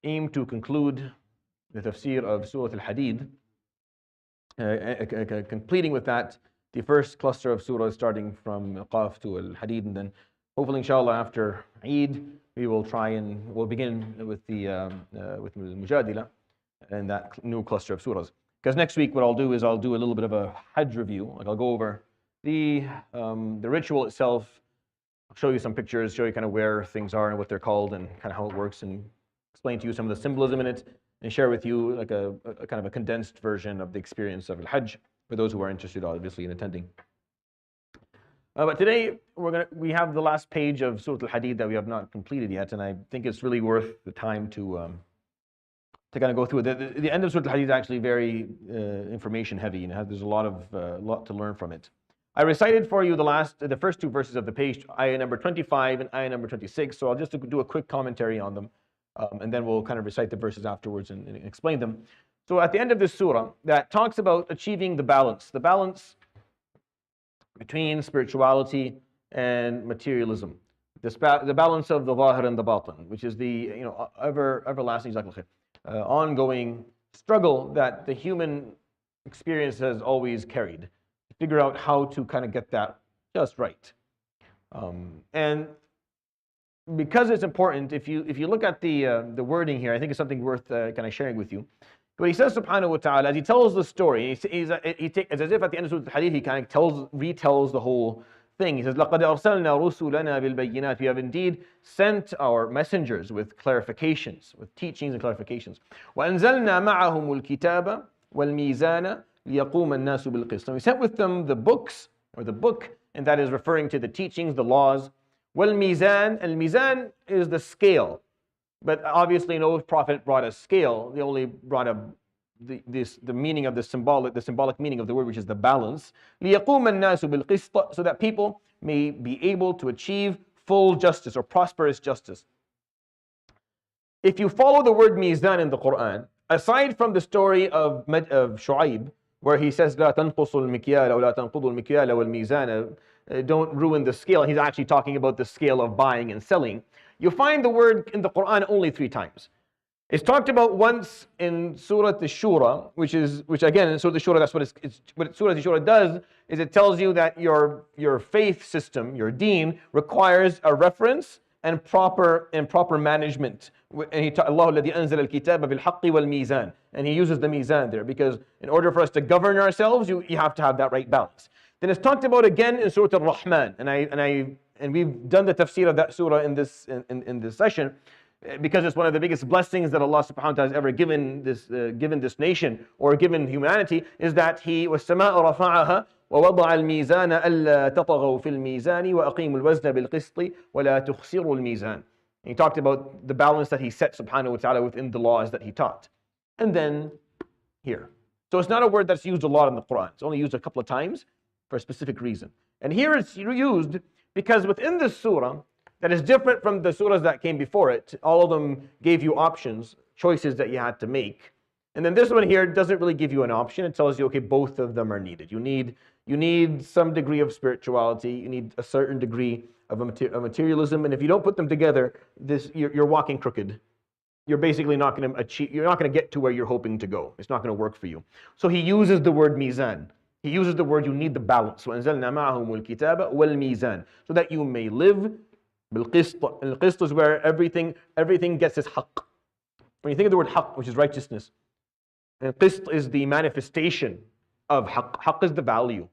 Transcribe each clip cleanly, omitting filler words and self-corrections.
aim to conclude the tafsir of Surat AlHadeed, completing with that the first cluster of surahs starting from Qaf to AlHadeed, and then hopefully inshallah after Eid we will try and we'll begin with the Mujadila and that new cluster of surahs. Because next week what I'll do is I'll do a little bit of a Hajj review. Like I'll go over the ritual itself, I'll show you some pictures, show you kind of where things are and what they're called and kind of how it works, and explain to you some of the symbolism in it, and share with you like a kind of a condensed version of the experience of Al-Hajj for those who are interested obviously in attending. But today we have the last page of Surat Al-Hadeed that we have not completed yet, and I think it's really worth the time to kind of go through it. The end of Surat Al-Hadeed is actually very information heavy, and there's a lot to learn from it. I recited for you the first two verses of the page, ayah number 25 and ayah number 26. So I'll just do a quick commentary on them, and then we'll kind of recite the verses afterwards and explain them. So at the end of this surah, that talks about achieving the balance between spirituality and materialism, the balance of the zahir and the batin, which is the everlasting, ongoing struggle that the human experience has always carried. Figure out how to kind of get that just right. And because it's important, if you look at the wording here, I think it's something worth kind of sharing with you. But he says, subhanahu wa ta'ala, as he tells the story, it's as if at the end of Surah Al-Hadith, he kind of retells the whole thing. He says, لَقَدْ أَرْسَلْنَا رُسُلَنَا بِالْبَيِّنَاتِ We have indeed sent our messengers with clarifications, with teachings and clarifications. وَأَنزَلْنَا مَعَهُمُ الْكِتَابَ وَالْمِيزَانَ لِيَقُومَ النَّاسُ بِالْقِسْطِ. And we sent with them the books, or the book, and that is referring to the teachings, the laws. وَالْمِيزَانَ. Al-mizan is the scale. But obviously no prophet brought a scale. They only brought the meaning of the symbolic meaning of the word, which is the balance. لِيَقُومَ النَّاسُ بِالْقِسْطِ. So that people may be able to achieve full justice or prosperous justice. If you follow the word mizan in the Quran, aside from the story of Shu'aib, where he says, لا تنقصوا المكيال أو لا تنقضوا المكيال والميزان, don't ruin the scale. He's actually talking about the scale of buying and selling. You find the word in the Quran only 3 times. It's talked about once in Surah Al-Shura, which again in Surah Al-Shura, that's what Surah Al-Shura does, is it tells you that your faith system, your deen, requires a reference and proper management. And Allah الذي أنزل الكتاب بالحق والميزان. And he uses the mizan there because in order for us to govern ourselves, you have to have that right balance. Then it's talked about again in Surah Al-Rahman, and we've done the tafsir of that surah in this session, because it's one of the biggest blessings that Allah subhanahu wa ta'ala has ever given this nation or given humanity, is that He وَالسَّمَاءَ رَفَعَهَا وَوَضَعَ الْمِيزَانَ أَلَّا تَطَغَوْا فِي الْمِيزَانِ وَأَقِيمُوا الْوَزْنَ بِالْقِسْطِ وَلَا تُخْسِرُوا الْمِيزَانِ. He talked about the balance that He set subhanahu wa ta'ala within the laws that He taught. And then here. So it's not a word that's used a lot in the Quran. It's only used a couple of times for a specific reason. And here it's used because within this surah, that is different from the surahs that came before it. All of them gave you options, choices that you had to make. And then this one here doesn't really give you an option. It tells you, okay, both of them are needed. You need some degree of spirituality. You need a certain degree of materialism. And if you don't put them together, you're walking crooked. You're basically not going to achieve. You're not going to get to where you're hoping to go. It's not going to work for you. So he uses the word mizan. He uses the word, you need the balance. وَأَنزَلْنَا مَعَهُمُ الْكِتَابَ وَالْمِيزَانَ. So that you may live بالقسط. القسط is where everything gets its haqq. When you think of the word haqq, which is righteousness, and qist is the manifestation of haqq. Haqq is the value.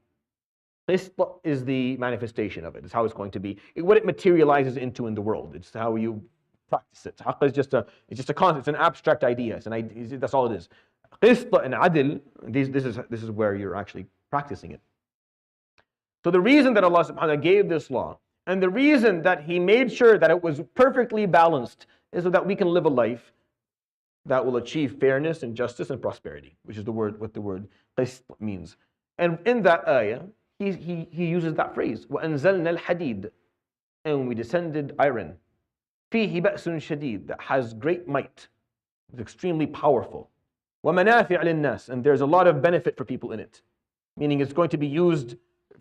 Qist is the manifestation of it. It's how it's going to be. What it materializes into in the world. It's how you practice it. Haqq is just a concept. It's an abstract idea. That's all it is. Qist and adl, this is where you're actually practicing it. So the reason that Allah subhanahu wa ta'ala gave this law, and the reason that He made sure that it was perfectly balanced, is so that we can live a life that will achieve fairness and justice and prosperity, which is what the word qist means. And in that ayah, he uses that phrase, وَأَنزَلْنَا الْحَدِيدَ, and we descended iron, فِيهِ بَأْسٌ شَدِيد, that has great might, it's extremely powerful. وَمَنَافِعَ لِلنَّاسِ, and there's a lot of benefit for people in it, meaning it's going to be used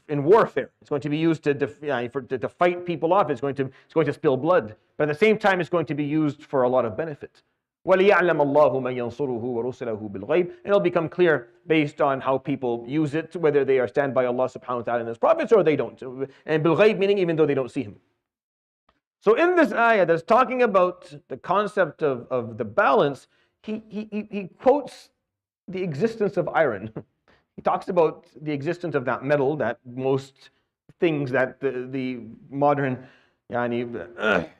in warfare. It's going to be used to fight people off. It's going to spill blood, but at the same time, it's going to be used for a lot of benefit. وَلِيَعْلَمَ اللَّهُ مَنْ يَنْصُرُهُ وَرُسُلَهُ بِالْغَيْبِ. And it'll become clear based on how people use it, whether they are stand by Allah subhanahu wa ta'ala and His prophets or they don't. And bil-ghayb meaning even though they don't see Him. So in this ayah that's talking about the concept of the balance, he quotes the existence of iron. He talks about the existence of that metal that most things that the modern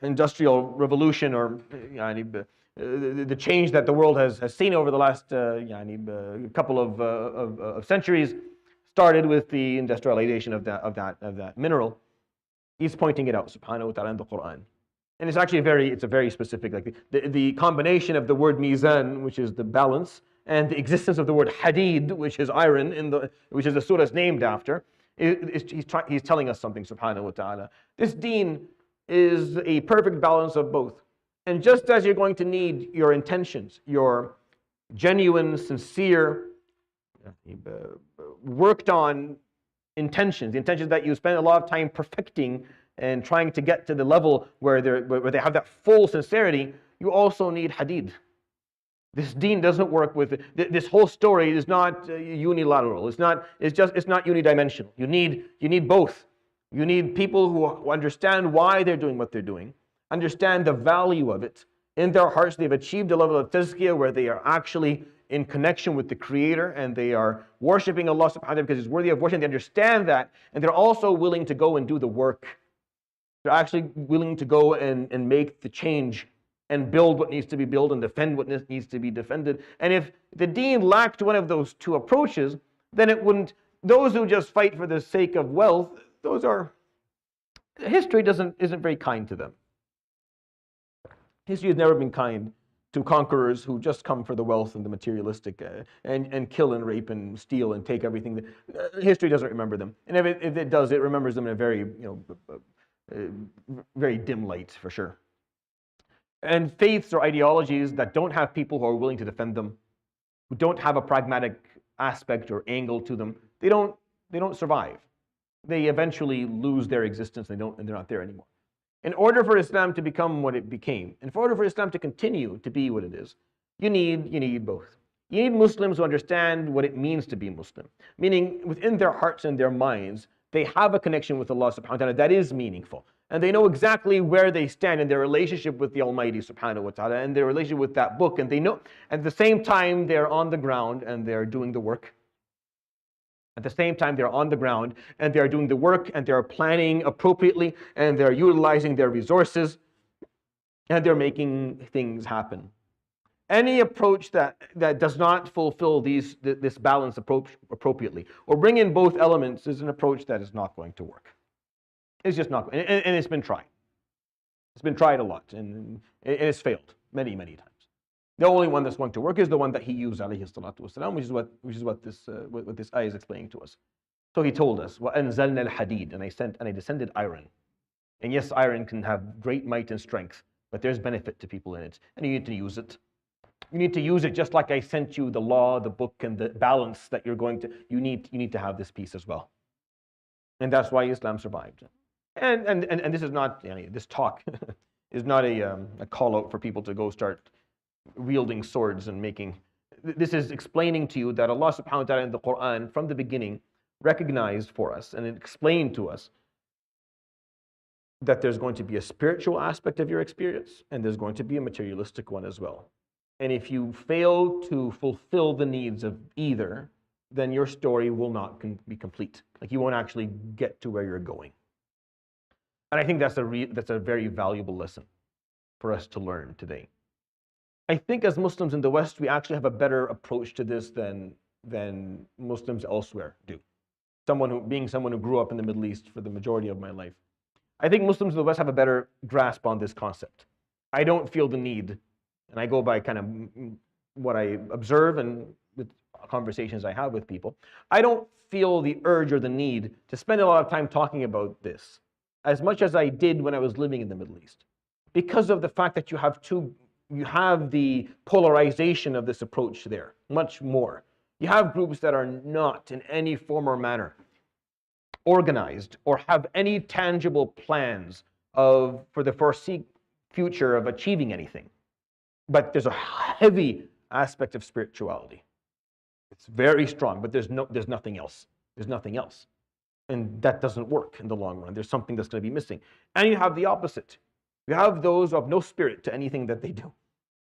industrial revolution or the change that the world has seen over the last couple of centuries started with the industrialization of that mineral. He's pointing it out, subhanahu wa ta'ala, in the Quran. And it's actually a very specific, like the combination of the word mizan, which is the balance, and the existence of the word hadid, which is iron, which is the surah is named after. He's telling us something, subhanahu wa ta'ala. This deen is a perfect balance of both. And just as you're going to need your intentions, your genuine, sincere, worked on intentions, the intentions that you spend a lot of time perfecting and trying to get to the level where they have that full sincerity, you also need hadid. This deen doesn't work with this whole story is not unilateral. It's not unidimensional. You need both. You need people who understand why they're doing what they're doing, understand the value of it. In their hearts, they've achieved a level of tazkiyah where they are actually in connection with the Creator and they are worshiping Allah subhanahu wa ta'ala because He's worthy of worship. They understand that, and they're also willing to go and do the work. They're actually willing to go and make the change and build what needs to be built and defend what needs to be defended. And if the deen lacked one of those two approaches, then it wouldn't. Those who just fight for the sake of wealth, history isn't very kind to them. History has never been kind to conquerors who just come for the wealth and the materialistic and kill and rape and steal and take everything. History doesn't remember them, and if it does, it remembers them in a very very dim light for sure. And faiths or ideologies that don't have people who are willing to defend them, who don't have a pragmatic aspect or angle to them, they don't survive. They eventually lose their existence and they're not there anymore. In order for Islam to become what it became, and in order for Islam to continue to be what it is, you need both. You need Muslims who understand what it means to be Muslim, meaning within their hearts and their minds, they have a connection with Allah subhanahu wa ta'ala that is meaningful. And they know exactly where they stand in their relationship with the Almighty subhanahu wa ta'ala and their relationship with that book. And they know at the same time they're on the ground and they're doing the work. At the same time they're on the ground and they're doing the work and they're planning appropriately and they're utilizing their resources and they're making things happen. Any approach that does not fulfill this balance approach appropriately or bring in both elements is an approach that is not going to work. It's just not, and it's been tried. It's been tried a lot, and it's failed many, many times. The only one that's going to work is the one that he used, alayhi salatu wasalam, which is what this ayah is explaining to us. So he told us, وَأَنزَلْنَا الْحَدِيدَ, and I descended iron. And yes, iron can have great might and strength, but there's benefit to people in it, and you need to use it. You need to use it just like I sent you the law, the book, and the balance that you're going to. You need to have this piece as well, and that's why Islam survived. And this is not this talk is not a call out for people to go start wielding swords and making. This is explaining to you that Allah subhanahu wa ta'ala in the Quran from the beginning recognized for us and explained to us that there's going to be a spiritual aspect of your experience and there's going to be a materialistic one as well. And if you fail to fulfill the needs of either, then your story will not be complete. Like you won't actually get to where you're going. And I think that's a very valuable lesson for us to learn today. I think as Muslims in the West, we actually have a better approach to this than Muslims elsewhere do. Being someone who grew up in the Middle East for the majority of my life, I think Muslims in the West have a better grasp on this concept. I don't feel the need, and I go by kind of what I observe and with conversations I have with people, I don't feel the urge or the need to spend a lot of time talking about this as much as I did when I was living in the Middle East, because of the fact that you have the polarization of this approach there, much more. You have groups that are not in any form or manner organized or have any tangible plans for the foreseen future of achieving anything. But there's a heavy aspect of spirituality. It's very strong, but there's nothing else. There's nothing else. And that doesn't work in the long run. There's something that's going to be missing. And you have the opposite. You have those who have no spirit to anything that they do.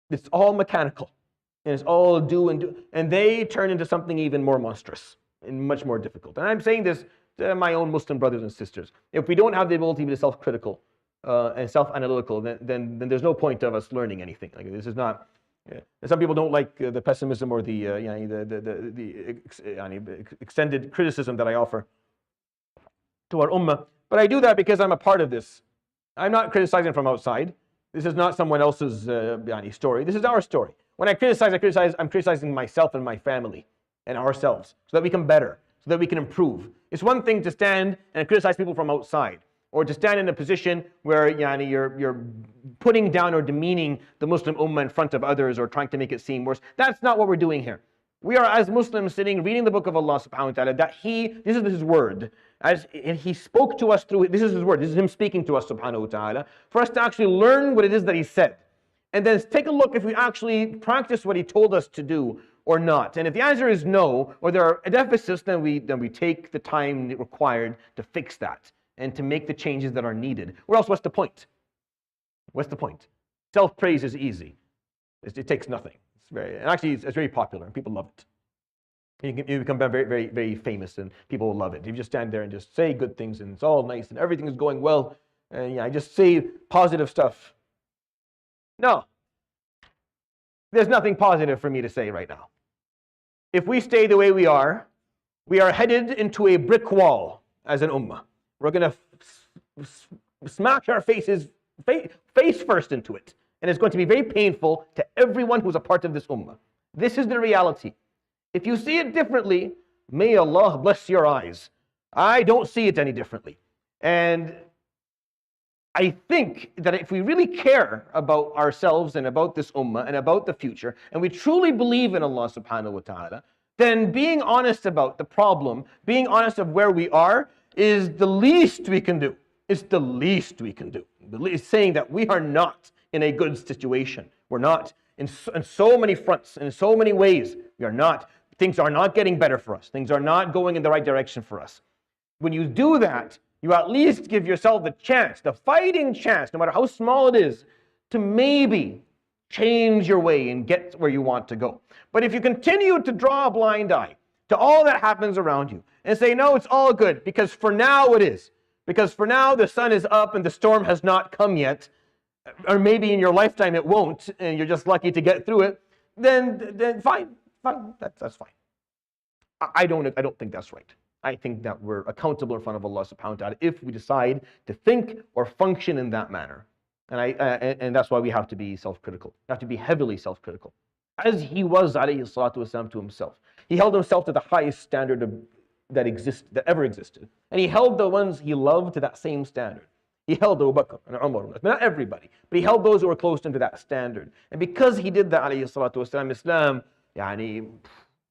It's all mechanical. And it's all do and do. And they turn into something even more monstrous and much more difficult. And I'm saying this to my own Muslim brothers and sisters. If we don't have the ability to be self-critical and self-analytical, then there's no point of us learning anything. Like, this is not. Yeah. Some people don't like the pessimism or the extended criticism that I offer to our ummah. But I do that because I'm a part of this. I'm not criticizing from outside. This is not someone else's story. This is our story. When I criticize, I'm criticizing myself and my family and ourselves so that we can better, so that we can improve. It's one thing to stand and criticize people from outside, or to stand in a position where you're putting down or demeaning the Muslim ummah in front of others or trying to make it seem worse. That's not what we're doing here. We are, as Muslims, sitting reading the book of Allah subhanahu wa ta'ala, that this is his word. And he spoke to us through it. This is his word. This is him speaking to us subhanahu wa ta'ala, for us to actually learn what it is that he said. And then take a look if we actually practice what he told us to do or not. And if the answer is no, or there are deficits, then we take the time required to fix that and to make the changes that are needed. Or else, what's the point? What's the point? Self-praise is easy. It takes nothing. It's very popular, and people love it. You become very, very, very famous, and people will love it. You just stand there and just say good things, and it's all nice, and everything is going well, and I just say positive stuff. No. There's nothing positive for me to say right now. If we stay the way we are headed into a brick wall as an ummah. We're going to smash our face first into it. And it's going to be very painful to everyone who's a part of this ummah. This is the reality. If you see it differently, may Allah bless your eyes. I don't see it any differently. And I think that if we really care about ourselves and about this ummah and about the future, and we truly believe in Allah subhanahu wa ta'ala, then being honest about the problem, being honest of where we are, is the least we can do. It's the least we can do. It's saying that we are not in a good situation. We're not in so many fronts, in so many ways. We are not. Things are not getting better for us. Things are not going in the right direction for us. When you do that, you at least give yourself the chance, the fighting chance, no matter how small it is, to maybe change your way and get where you want to go. But if you continue to draw a blind eye to all that happens around you and say, no, it's all good, because for now it is. Because for now the sun is up and the storm has not come yet, or maybe in your lifetime it won't, and you're just lucky to get through it, then fine, that's fine. I don't think that's right. I think that we're accountable in front of Allah subhanahu wa ta'ala if we decide to think or function in that manner. And that's why we have to be self-critical. We have to be heavily self-critical. As he was, alayhi salatu wasalam, to himself. He held himself to the highest standard that ever existed. And he held the ones he loved to that same standard. He held Abu Bakr and Umar, not everybody, but he held those who were close to him to that standard. And because he did that, alayhi salatu wasalam, Islam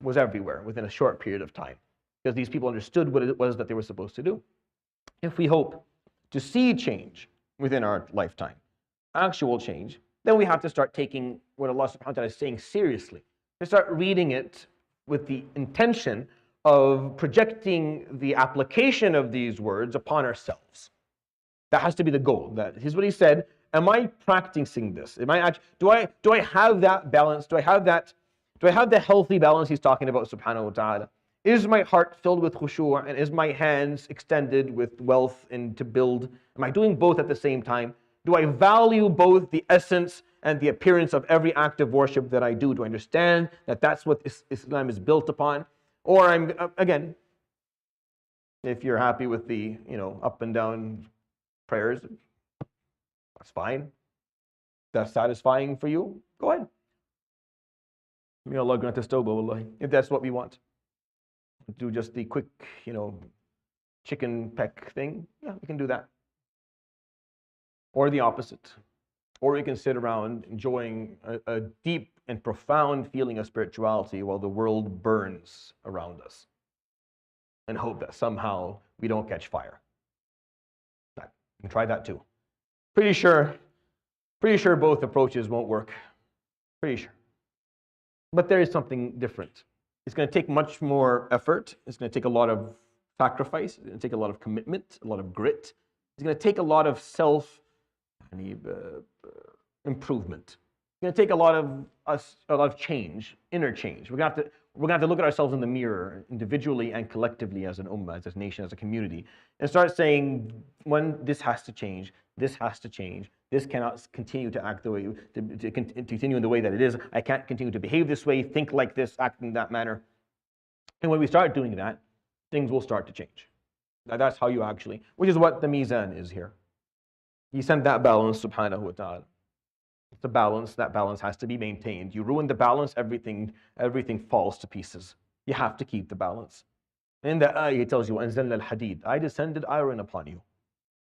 was everywhere within a short period of time. Because these people understood what it was that they were supposed to do. If we hope to see change within our lifetime, actual change, then we have to start taking what Allah subhanahu wa ta'ala is saying seriously. To start reading it with the intention of projecting the application of these words upon ourselves. That has to be the goal. Here's what he said. Am I practicing this? Do I have that balance? Do I have the healthy balance he's talking about subhanahu wa ta'ala? Is my heart filled with khushu' and is my hands extended with wealth and to build? Am I doing both at the same time? Do I value both the essence and the appearance of every act of worship that I do? Do I understand that that's what Islam is built upon? Or again, if you're happy with the up and down prayers, that's fine. That's satisfying for you. Go ahead. May Allah grant us tawbah, wallahi, if that's what we want. Do just the quick, chicken peck thing. Yeah, we can do that. Or the opposite. Or we can sit around enjoying a deep and profound feeling of spirituality while the world burns around us and hope that somehow we don't catch fire. You can try that too. Pretty sure both approaches won't work. Pretty sure. But there is something different. It's going to take much more effort. It's going to take a lot of sacrifice. It's going to take a lot of commitment, a lot of grit. It's going to take a lot of self improvement. It's going to take a lot of change, inner change. We're going to have to look at ourselves in the mirror individually and collectively as an ummah, as a nation, as a community, and start saying, when this has to change, this has to change. This cannot continue to act the way, to continue in the way that it is. I can't continue to behave this way, think like this, act in that manner. And when we start doing that, things will start to change. That's how you actually, which is what the mizan is here. He sent that balance, subhanahu wa ta'ala. It's a balance. That balance has to be maintained. You ruin the balance, everything falls to pieces. You have to keep the balance. In the ayah, it tells you, أَنزَلْنَا الْحَدِيدِ, I descended iron upon you.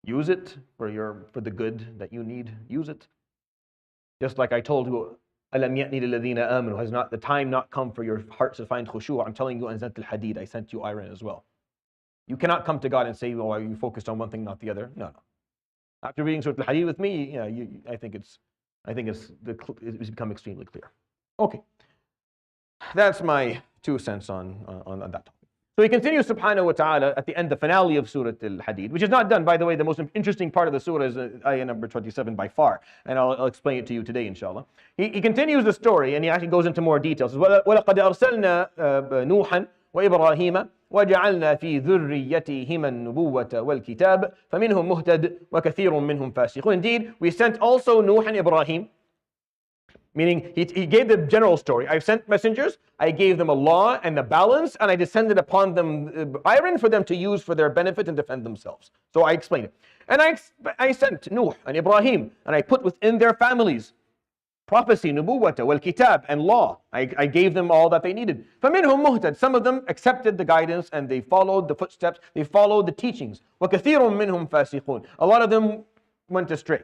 Use it for the good that you need. Use it. Just like I told you, أَلَمْ يَأْنِ لِلَّذِينَ آمَنُوا, has not the time not come for your hearts to find khushu'? I'm telling you, أَنزَلْتُ الْحَدِيدِ, I sent you iron as well. You cannot come to God and say, "Oh, you focused on one thing, not the other." No. After reading Surat al-Hadeed with me, I think it's become extremely clear. Okay, that's my 2 cents on that topic. So he continues, subhanahu wa ta'ala, at the end, the finale of Surat al-Hadeed, which is not done, by the way. The most interesting part of the surah is ayah number 27 by far, and I'll explain it to you today, inshallah. He continues the story, and he actually goes into more details. وَلَقَدْ أَرْسَلْنَا نُوحًا وَإِبْرَاهِيمَ وَجَعَلْنَا فِي ذُرِّيَّتِهِمَا النُّبُوَّةَ وَالْكِتَابَ فَمِنْهُمْ مُهْتَدٌ وَكَثِيرٌ مِّنْهُمْ فَاسِقُونَ. Indeed, we sent also Nuh and Ibrahim, meaning he gave the general story. I sent messengers, I gave them a law and a balance, and I descended upon them iron for them to use for their benefit and defend themselves. So I explained it. And I sent Nuh and Ibrahim, and I put within their families prophecy, nubuwwata, wal kitab, and law. I gave them all that they needed. فَمِنْهُمْ مُهْتَدٌ. Some of them accepted the guidance and they followed the footsteps, they followed the teachings. وَكَثِيرٌ مِّنْهُمْ فَاسِقُونَ. A lot of them went astray.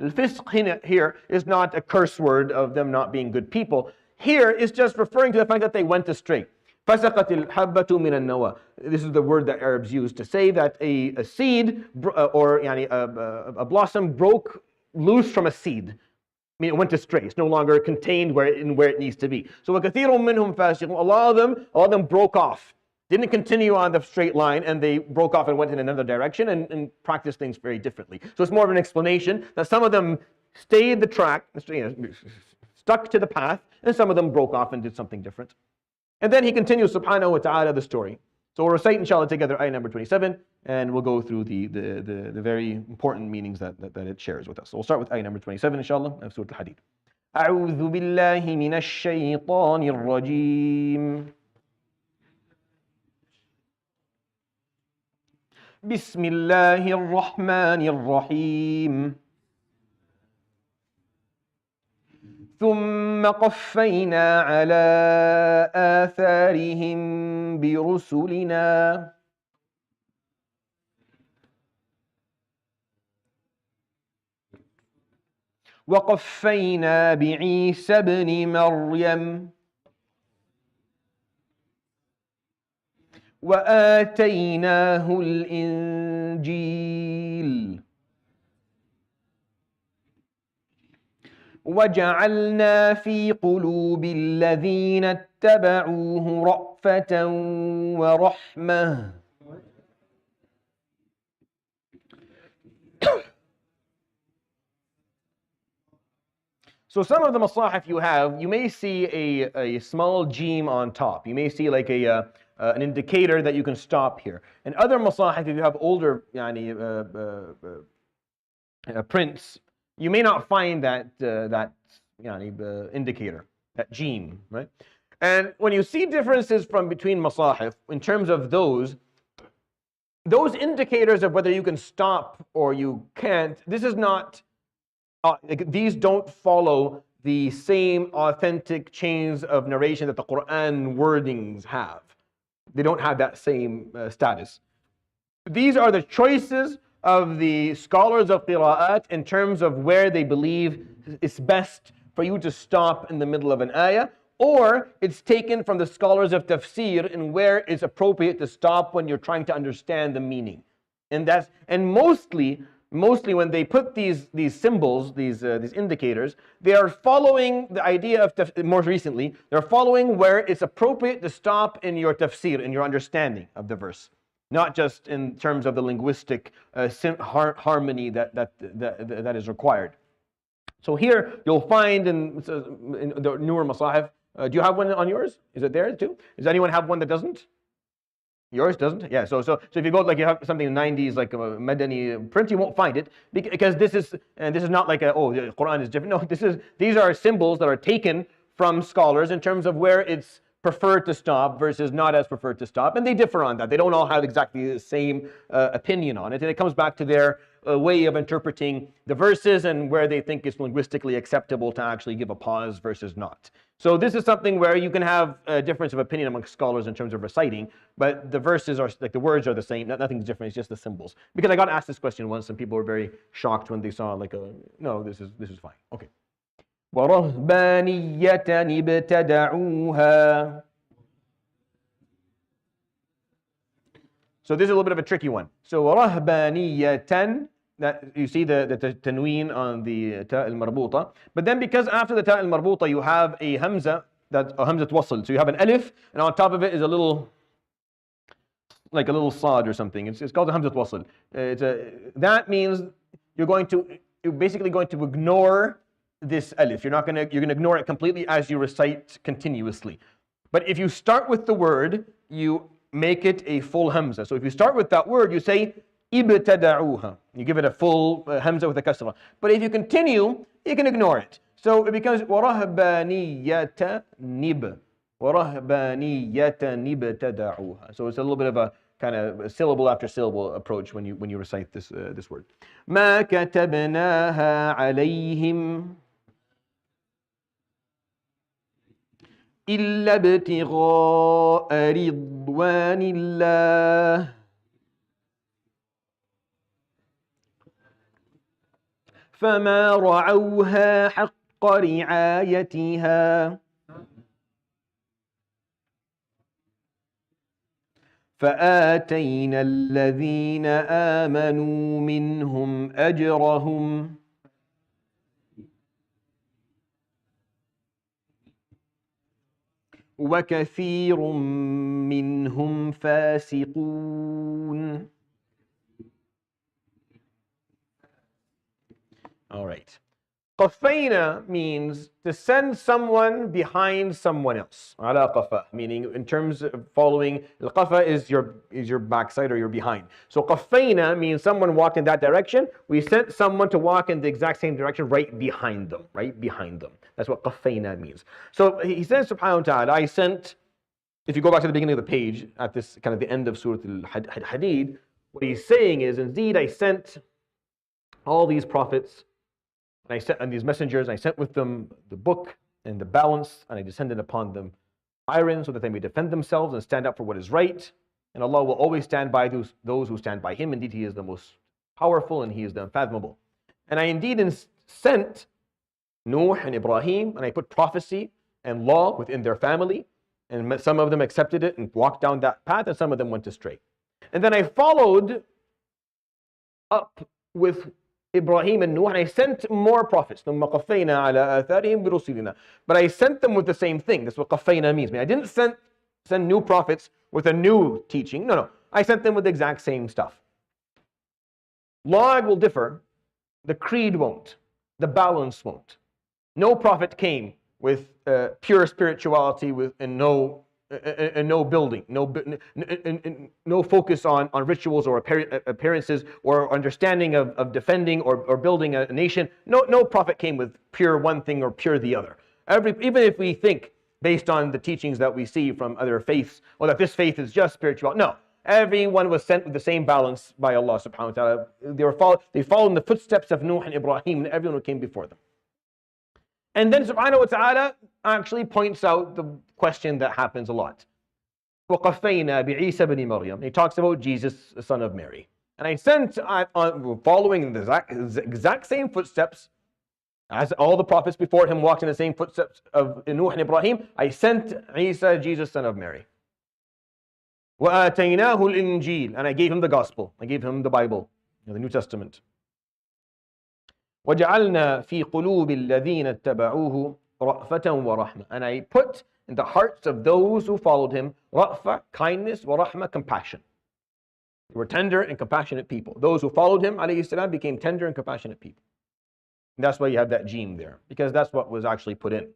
Al-fisq here is not a curse word of them not being good people. Here is just referring to the fact that they went astray. فَسَقَتِ الْحَبَّةُ مِنَ النَّوَى. This is the word that Arabs use to say that a seed or a blossom broke loose from a seed. I mean, it went astray. It's no longer contained where it needs to be. So وَكَثِيرٌ مِّنْهُمْ فَاسِقُونَ. A lot of them broke off. Didn't continue on the straight line, and they broke off and went in another direction and practiced things very differently. So it's more of an explanation that some of them stayed the track, stuck to the path, and some of them broke off and did something different. And then he continues, subhanahu wa ta'ala, the story. So we'll recite, inshallah, together ayah number 27, and we'll go through the very important meanings that it shares with us. So we'll start with ayah number 27, inshallah, of Surat al-Hadeed. أعوذ بالله من الشيطان الرجيم. بسم الله الرحمن الرحيم. ثم قفينا على آثارهم برسلنا وقفينا بعيسى ابن مريم وآتيناه الإنجيل وجعلنا في قلوب الذين اتبعوه رأفة ورحمة. So some of the masahif you may see a small jim on top. You may see like an indicator that you can stop here. And other masahif, if you have older prints, you may not find that indicator, that jim, right? And when you see differences between masahif in terms of those indicators of whether you can stop or you can't, this is not. These don't follow the same authentic chains of narration that the Quran wordings have. They don't have that same status. These are the choices of the scholars of qira'at in terms of where they believe it's best for you to stop in the middle of an ayah, or it's taken from the scholars of tafseer in where it's appropriate to stop when you're trying to understand the meaning. And mostly mostly when they put these symbols, these indicators, they are following the idea of more recently. They're following where it's appropriate to stop in your tafsir, in your understanding of the verse, not just in terms of the linguistic harmony that is required. So here you'll find in the newer masahif. Do you have one on yours? Is it there too? Does anyone have one that doesn't? Yours doesn't? Yeah. So if you go like you have something in the 90s like a Madani print, you won't find it because this is not like the Quran is different. No, these are symbols that are taken from scholars in terms of where it's preferred to stop versus not as preferred to stop, and they differ on that. They don't all have exactly the same opinion on it, and it comes back to their way of interpreting the verses and where they think it's linguistically acceptable to actually give a pause versus not. So this is something where you can have a difference of opinion among scholars in terms of reciting, but the verses are like the words are the same. Nothing's different. It's just the symbols. Because I got asked this question once, and people were very shocked when they saw no, this is fine. Okay. وَرَهْبَانِيَّةً ابْتَدَعُوهَا. So this is a little bit of a tricky one. So وَرَهْبَانِيَّةً, that you see the tanween on the ta al-marbuta, but then because after the ta al-marbuta you have a hamza, that's a hamza wasl, so you have an alif, and on top of it is a little sad or something. It's called a hamza wasl. That means you're basically going to ignore this alif. You're gonna ignore it completely as you recite continuously. But if you start with the word, you make it a full hamza. So if you start with that word, you say ibtada'uha. You give it a full hamza with a kasra. But if you continue, you can ignore it. So it becomes warahbaniyata nib. Warahbaniyata nibtada'uha. So it's a little bit of a kind of syllable after syllable approach when you recite this word. Ma katabnaha alayhim إلا ابتغاء رضوان الله فما رعوها حق رعايتها فآتينا الذين آمنوا منهم أجرهم وَكَثِيرٌ مِّنْهُمْ فَاسِقُونَ. All right. قَفَّيْنَا means to send someone behind someone else. عَلَى قَفَّ, meaning in terms of following, al-qafa is your backside or your behind. So قَفَّيْنَا means someone walked in that direction. We sent someone to walk in the exact same direction right behind them. That's what قَفَّيْنَا means. So he says, subhanahu wa ta'ala, I sent, if you go back to the beginning of the page, at this kind of the end of Surat AlHadeed, what he's saying is, indeed, I sent all these prophets, and these messengers, I sent with them the book and the balance, and I descended upon them iron so that they may defend themselves and stand up for what is right. And Allah will always stand by those who stand by Him. Indeed, He is the most powerful and He is the unfathomable. And I indeed sent Nuh and Ibrahim, and I put prophecy and law within their family, and some of them accepted it and walked down that path, and some of them went astray. And then I followed up with Ibrahim and Nuh, and I sent more prophets. But I sent them with the same thing. That's what qafayna means. I didn't send new prophets with a new teaching. No. I sent them with the exact same stuff. Law will differ. The creed won't. The balance won't. No prophet came with pure spirituality and no building, no focus on rituals or appearances or understanding of defending or building a nation. No prophet came with pure one thing or pure the other. Even if we think, based on the teachings that we see from other faiths, or that this faith is just spiritual, no. Everyone was sent with the same balance by Allah subhanahu wa ta'ala. They followed in the footsteps of Nuh and Ibrahim and everyone who came before them. And then subhanahu wa ta'ala actually points out the question that happens a lot. وَقَفَّيْنَا بِعِيسَى بْنِ مَرْيَمَ. He talks about Jesus, the son of Mary. And I sent, following the exact same footsteps, as all the prophets before him walked in the same footsteps of Nuh and Ibrahim, I sent Isa, Jesus, son of Mary. وَآتَيْنَاهُ الْإِنْجِيلَ. And I gave him the gospel. I gave him the Bible, the New Testament. وَجَعَلْنَا فِي قُلُوبِ الَّذِينَ اتَّبَعُوهُ رَأْفَةً وَرَحْمَةً. And I put in the hearts of those who followed him رَأْفَة, kindness, وَرَحْمَة, compassion. They were tender and compassionate people. Those who followed him, alayhi salam, became tender and compassionate people. And that's why you have that gene there, because that's what was actually put in.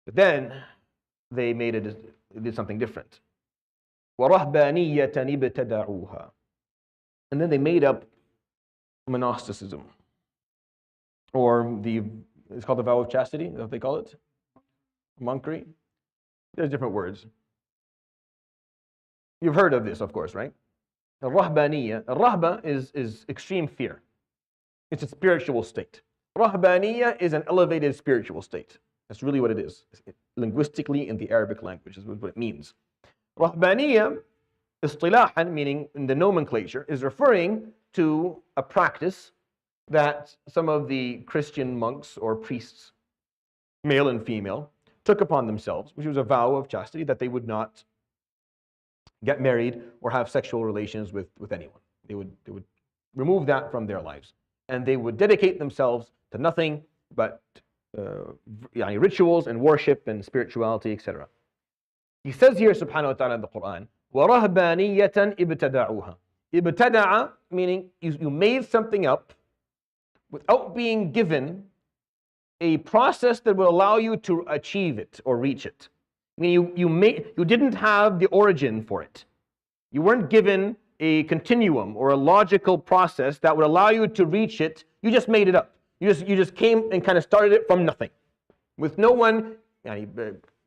But then they did something different. وَرَهْبَانِيَّةً ابْتَدَعُوهَا. And then they made up monasticism, or it's called the vow of chastity, is that what they call it? Monkery. There's different words. You've heard of this, of course, right? Al-Rahbaniyya. Al-Rahba is extreme fear. It's a spiritual state. Rahbaniyya is an elevated spiritual state. That's really what it is. Linguistically, in the Arabic language, is what it means. Rahbaniyya, istilahan, meaning in the nomenclature, is referring to a practice that some of the Christian monks or priests, male and female, took upon themselves, which was a vow of chastity, that they would not get married or have sexual relations with anyone. They would remove that from their lives. And they would dedicate themselves to nothing but rituals and worship and spirituality, etc. He says here, subhanahu wa ta'ala, in the Quran, وَرَهْبَانِيَّةً إِبْتَدَعُوهَا. Ibtada'a, meaning you made something up without being given a process that will allow you to achieve it or reach it. I mean, you didn't have the origin for it. You weren't given a continuum or a logical process that would allow you to reach it. You just made it up. You just came and kind of started it from nothing, with no one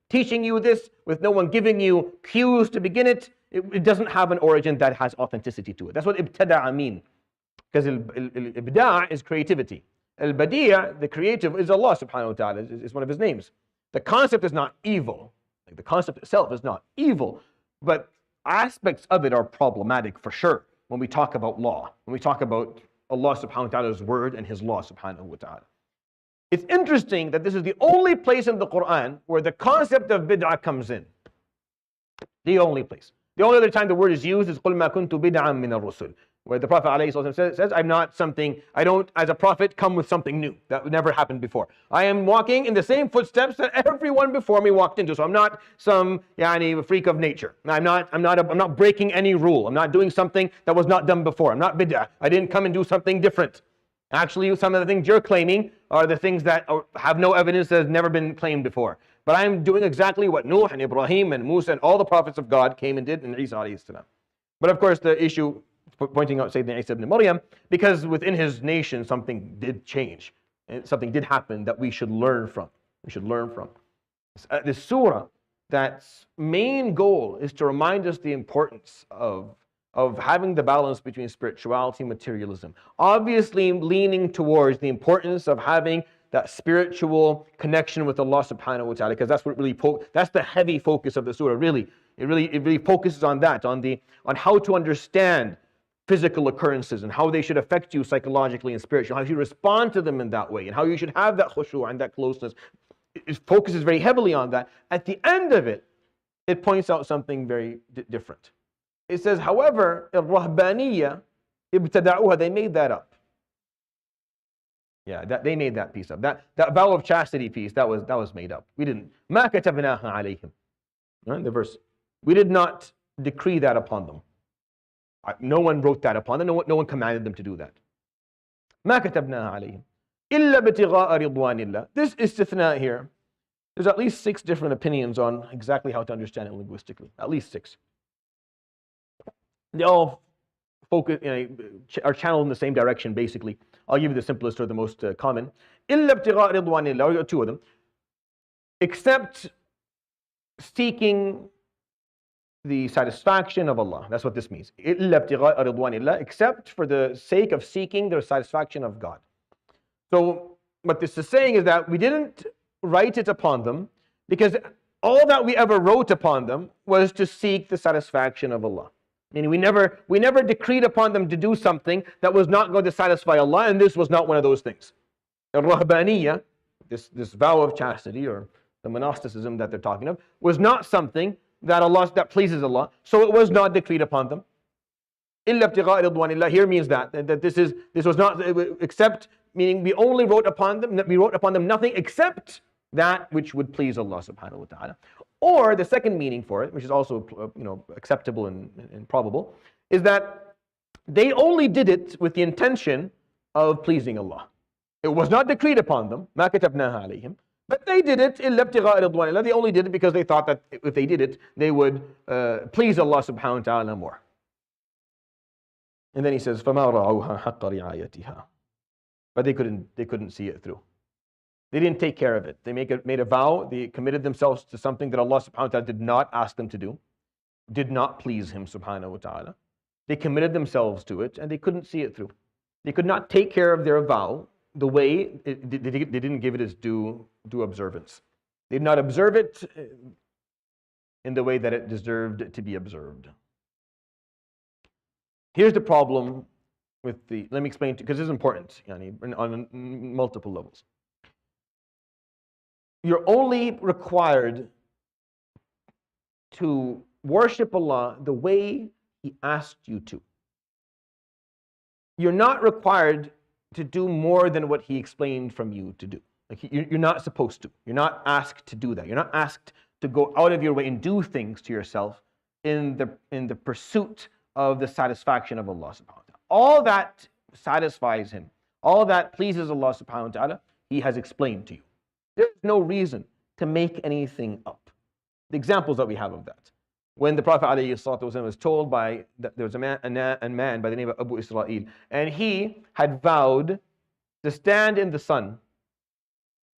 teaching you this, with no one giving you cues to begin it. It doesn't have an origin that has authenticity to it. That's what ibtada'a mean. Because ibda' is creativity. Al-badi', the creative, is Allah subhanahu wa ta'ala, is one of his names. The concept is not evil. Like the concept itself is not evil, but aspects of it are problematic for sure when we talk about law, when we talk about Allah subhanahu wa ta'ala's word and his law subhanahu wa ta'ala. It's interesting that this is the only place in the Quran where the concept of bid'ah comes in. The only place. The only other time the word is used is قُلْ مَا كُنْتُ بِدْعًا مِنَ الرُّسُلِ, where the Prophet ﷺ says, I don't, as a prophet, come with something new. That never happened before. I am walking in the same footsteps that everyone before me walked into. So I'm not some freak of nature. I'm not breaking any rule. I'm not doing something that was not done before. I'm not bid'ah. I didn't come and do something different. Actually, some of the things you're claiming are the things that have no evidence, that has never been claimed before. But I'm doing exactly what Nuh and Ibrahim and Musa and all the prophets of God came and did, and Isa alayhi salam. But of course, the issue, pointing out Sayyidina Isa ibn Maryam, because within his nation something did change, and something did happen that we should learn from. We should learn from. This surah, that's main goal is to remind us the importance of having the balance between spirituality and materialism. Obviously leaning towards the importance of having that spiritual connection with Allah subhanahu wa ta'ala, because that's what really that's the heavy focus of the surah. Really, it really focuses on that, on how to understand physical occurrences and how they should affect you psychologically and spiritually, how you respond to them in that way, and how you should have that khushu' and that closeness. It focuses very heavily on that. At the end of it, it points out something very different. It says, however, al-Rahbaniyya ibtada'uha, they made that up. Yeah, they made that piece up. That vow of chastity piece, that was made up. We didn't. مَا كَتَبْنَاهَا عَلَيْهِمْ. Right, the verse. We did not decree that upon them. No one wrote that upon them. No one commanded them to do that. مَا كَتَبْنَاهَا عَلَيْهِمْ إِلَّا بِتِغَاءَ رِضْوَانِ اللَّهِ. This istithna here, there's at least 6 different opinions on exactly how to understand it linguistically. At least 6. They all focus, are channeled in the same direction, basically. I'll give you the simplest or the most common. إِلَّا ابْتِغَاءَ رِضْوَانِ اللَّهِ, 2 of them. Except seeking the satisfaction of Allah. That's what this means. إِلَّا ابْتِغَاءَ رِضْوَانِ اللَّهِ, except for the sake of seeking the satisfaction of God. So what this is saying is that we didn't write it upon them because all that we ever wrote upon them was to seek the satisfaction of Allah. Meaning we never decreed upon them to do something that was not going to satisfy Allah, and this was not one of those things. Al-Rahbaniyya, this vow of chastity or the monasticism that they're talking of, was not something that pleases Allah, so it was not decreed upon them. إِلَّا ابْتِغَاءَ رِضْوَانِ اللَّهِ here means that this was not except meaning we only wrote upon them nothing except that which would please Allah subhanahu wa ta'ala. Or the second meaning for it, which is also acceptable and probable, is that they only did it with the intention of pleasing Allah. It was not decreed upon them, مَا كَتَبْنَاهَا عَلَيْهِمْ, but they did it إِلَّا ابْتِغَاءَ رِضْوَانِ اللَّهِ. They only did it because they thought that if they did it, they would please Allah subhanahu wa ta'ala more. And then he says, فَمَا رَعَوْهَا حَقَّ رِعَايَتِهَا. But they couldn't see it through. They didn't take care of it. They made a vow. They committed themselves to something that Allah subhanahu wa ta'ala did not ask them to do, did not please Him subhanahu wa ta'ala. They committed themselves to it and they couldn't see it through. They could not take care of their vow the way they didn't give it its due observance. They did not observe it in the way that it deserved to be observed. Here's the problem with let me explain, because this is important on multiple levels. You're only required to worship Allah the way He asked you to. You're not required to do more than what He explained from you to do. Like you're not supposed to. You're not asked to do that. You're not asked to go out of your way and do things to yourself in the pursuit of the satisfaction of Allah subhanahu wa ta'ala. All that satisfies Him, all that pleases Allah subhanahu wa ta'ala, He has explained to you. There's no reason to make anything up. The examples that we have of that. When the Prophet ﷺ was told there was a man by the name of Abu Israel, and he had vowed to stand in the sun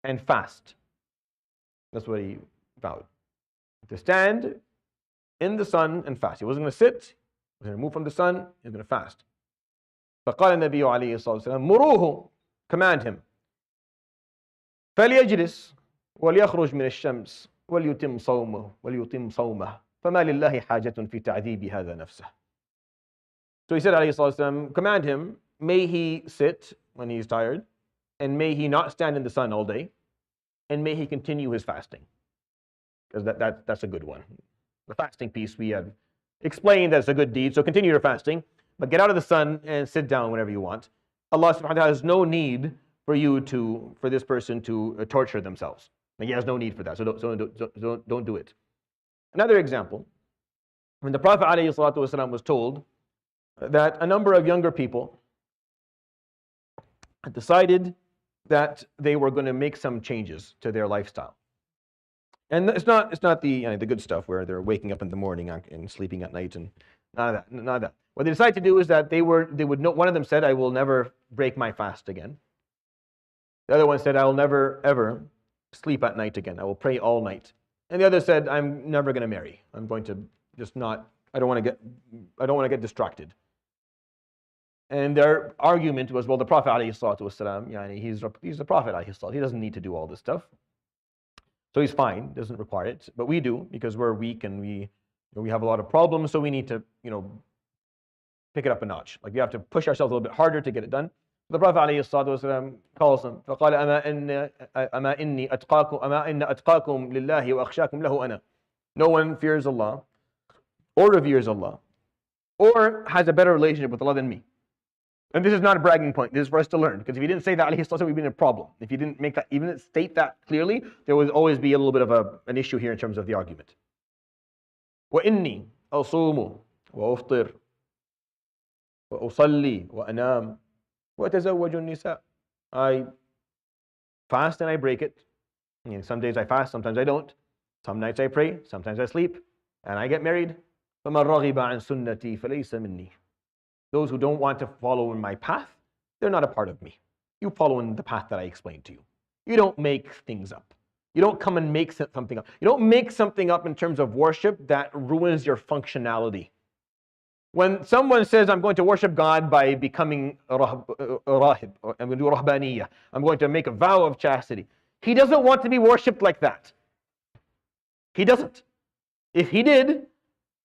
and fast. That's what he vowed. To stand in the sun and fast. He wasn't going to sit, he was going to move from the sun, he was going to fast. فقال النبي عليه الصلاة والسلام مروه, command him. فليجلس وليخرج من الشمس وليتم صومه فما لله حاجة في تعذيب هذا نفسه. So he said عليه الصلاة والسلام, command him, may he sit when he's tired, and may he not stand in the sun all day, and may he continue his fasting. Because that's a good one. The fasting piece we have explained that it's a good deed, so continue your fasting, but get out of the sun and sit down whenever you want. Allah subhanahu wa ta'ala has no need for this person to torture themselves. Like, he has no need for that, so don't do it. Another example, when the Prophet ﷺ was told that a number of younger people had decided that they were going to make some changes to their lifestyle. And it's not the good stuff where they're waking up in the morning and sleeping at night and none of that. What they decided to do is that they would know. One of them said, I will never break my fast again. The other one said, I will never ever sleep at night again. I will pray all night. And the other said, I'm never going to marry. I'm going to just not. I don't want to get distracted. And their argument was, well, the Prophet ﷺ, he's the Prophet ﷺ. He doesn't need to do all this stuff. So he's fine, doesn't require it. But we do, because we're weak and we have a lot of problems, so we need to, pick it up a notch. Like, we have to push ourselves a little bit harder to get it done. The Prophet ﷺ calls them, فقال أما إن أتقاكم لله وأخشاكم له أنا. No one fears Allah or reveres Allah or has a better relationship with Allah than me. And this is not a bragging point. This is for us to learn. Because if he didn't say that, we'd be in a problem. If he didn't make that, even state that clearly, there would always be a little bit of an issue here in terms of the argument. وإني أصوم وأفطر وأصلي وأنام وأتزوج النساء. I fast and I break it. Some days I fast, sometimes I don't. Some nights I pray, sometimes I sleep, and I get married. فَمَنْ رَغِبَ عَنْ سُنَّتِي فَلَيْسَ مِنِّي. Those who don't want to follow in my path, they're not a part of me. You follow in the path that I explained to you. You don't make things up. You don't come and make something up. You don't make something up in terms of worship that ruins your functionality. When someone says, I'm going to worship God by becoming a rahib, or I'm going to do rahbaniyah, I'm going to make a vow of chastity, he doesn't want to be worshipped like that. He doesn't. If he did,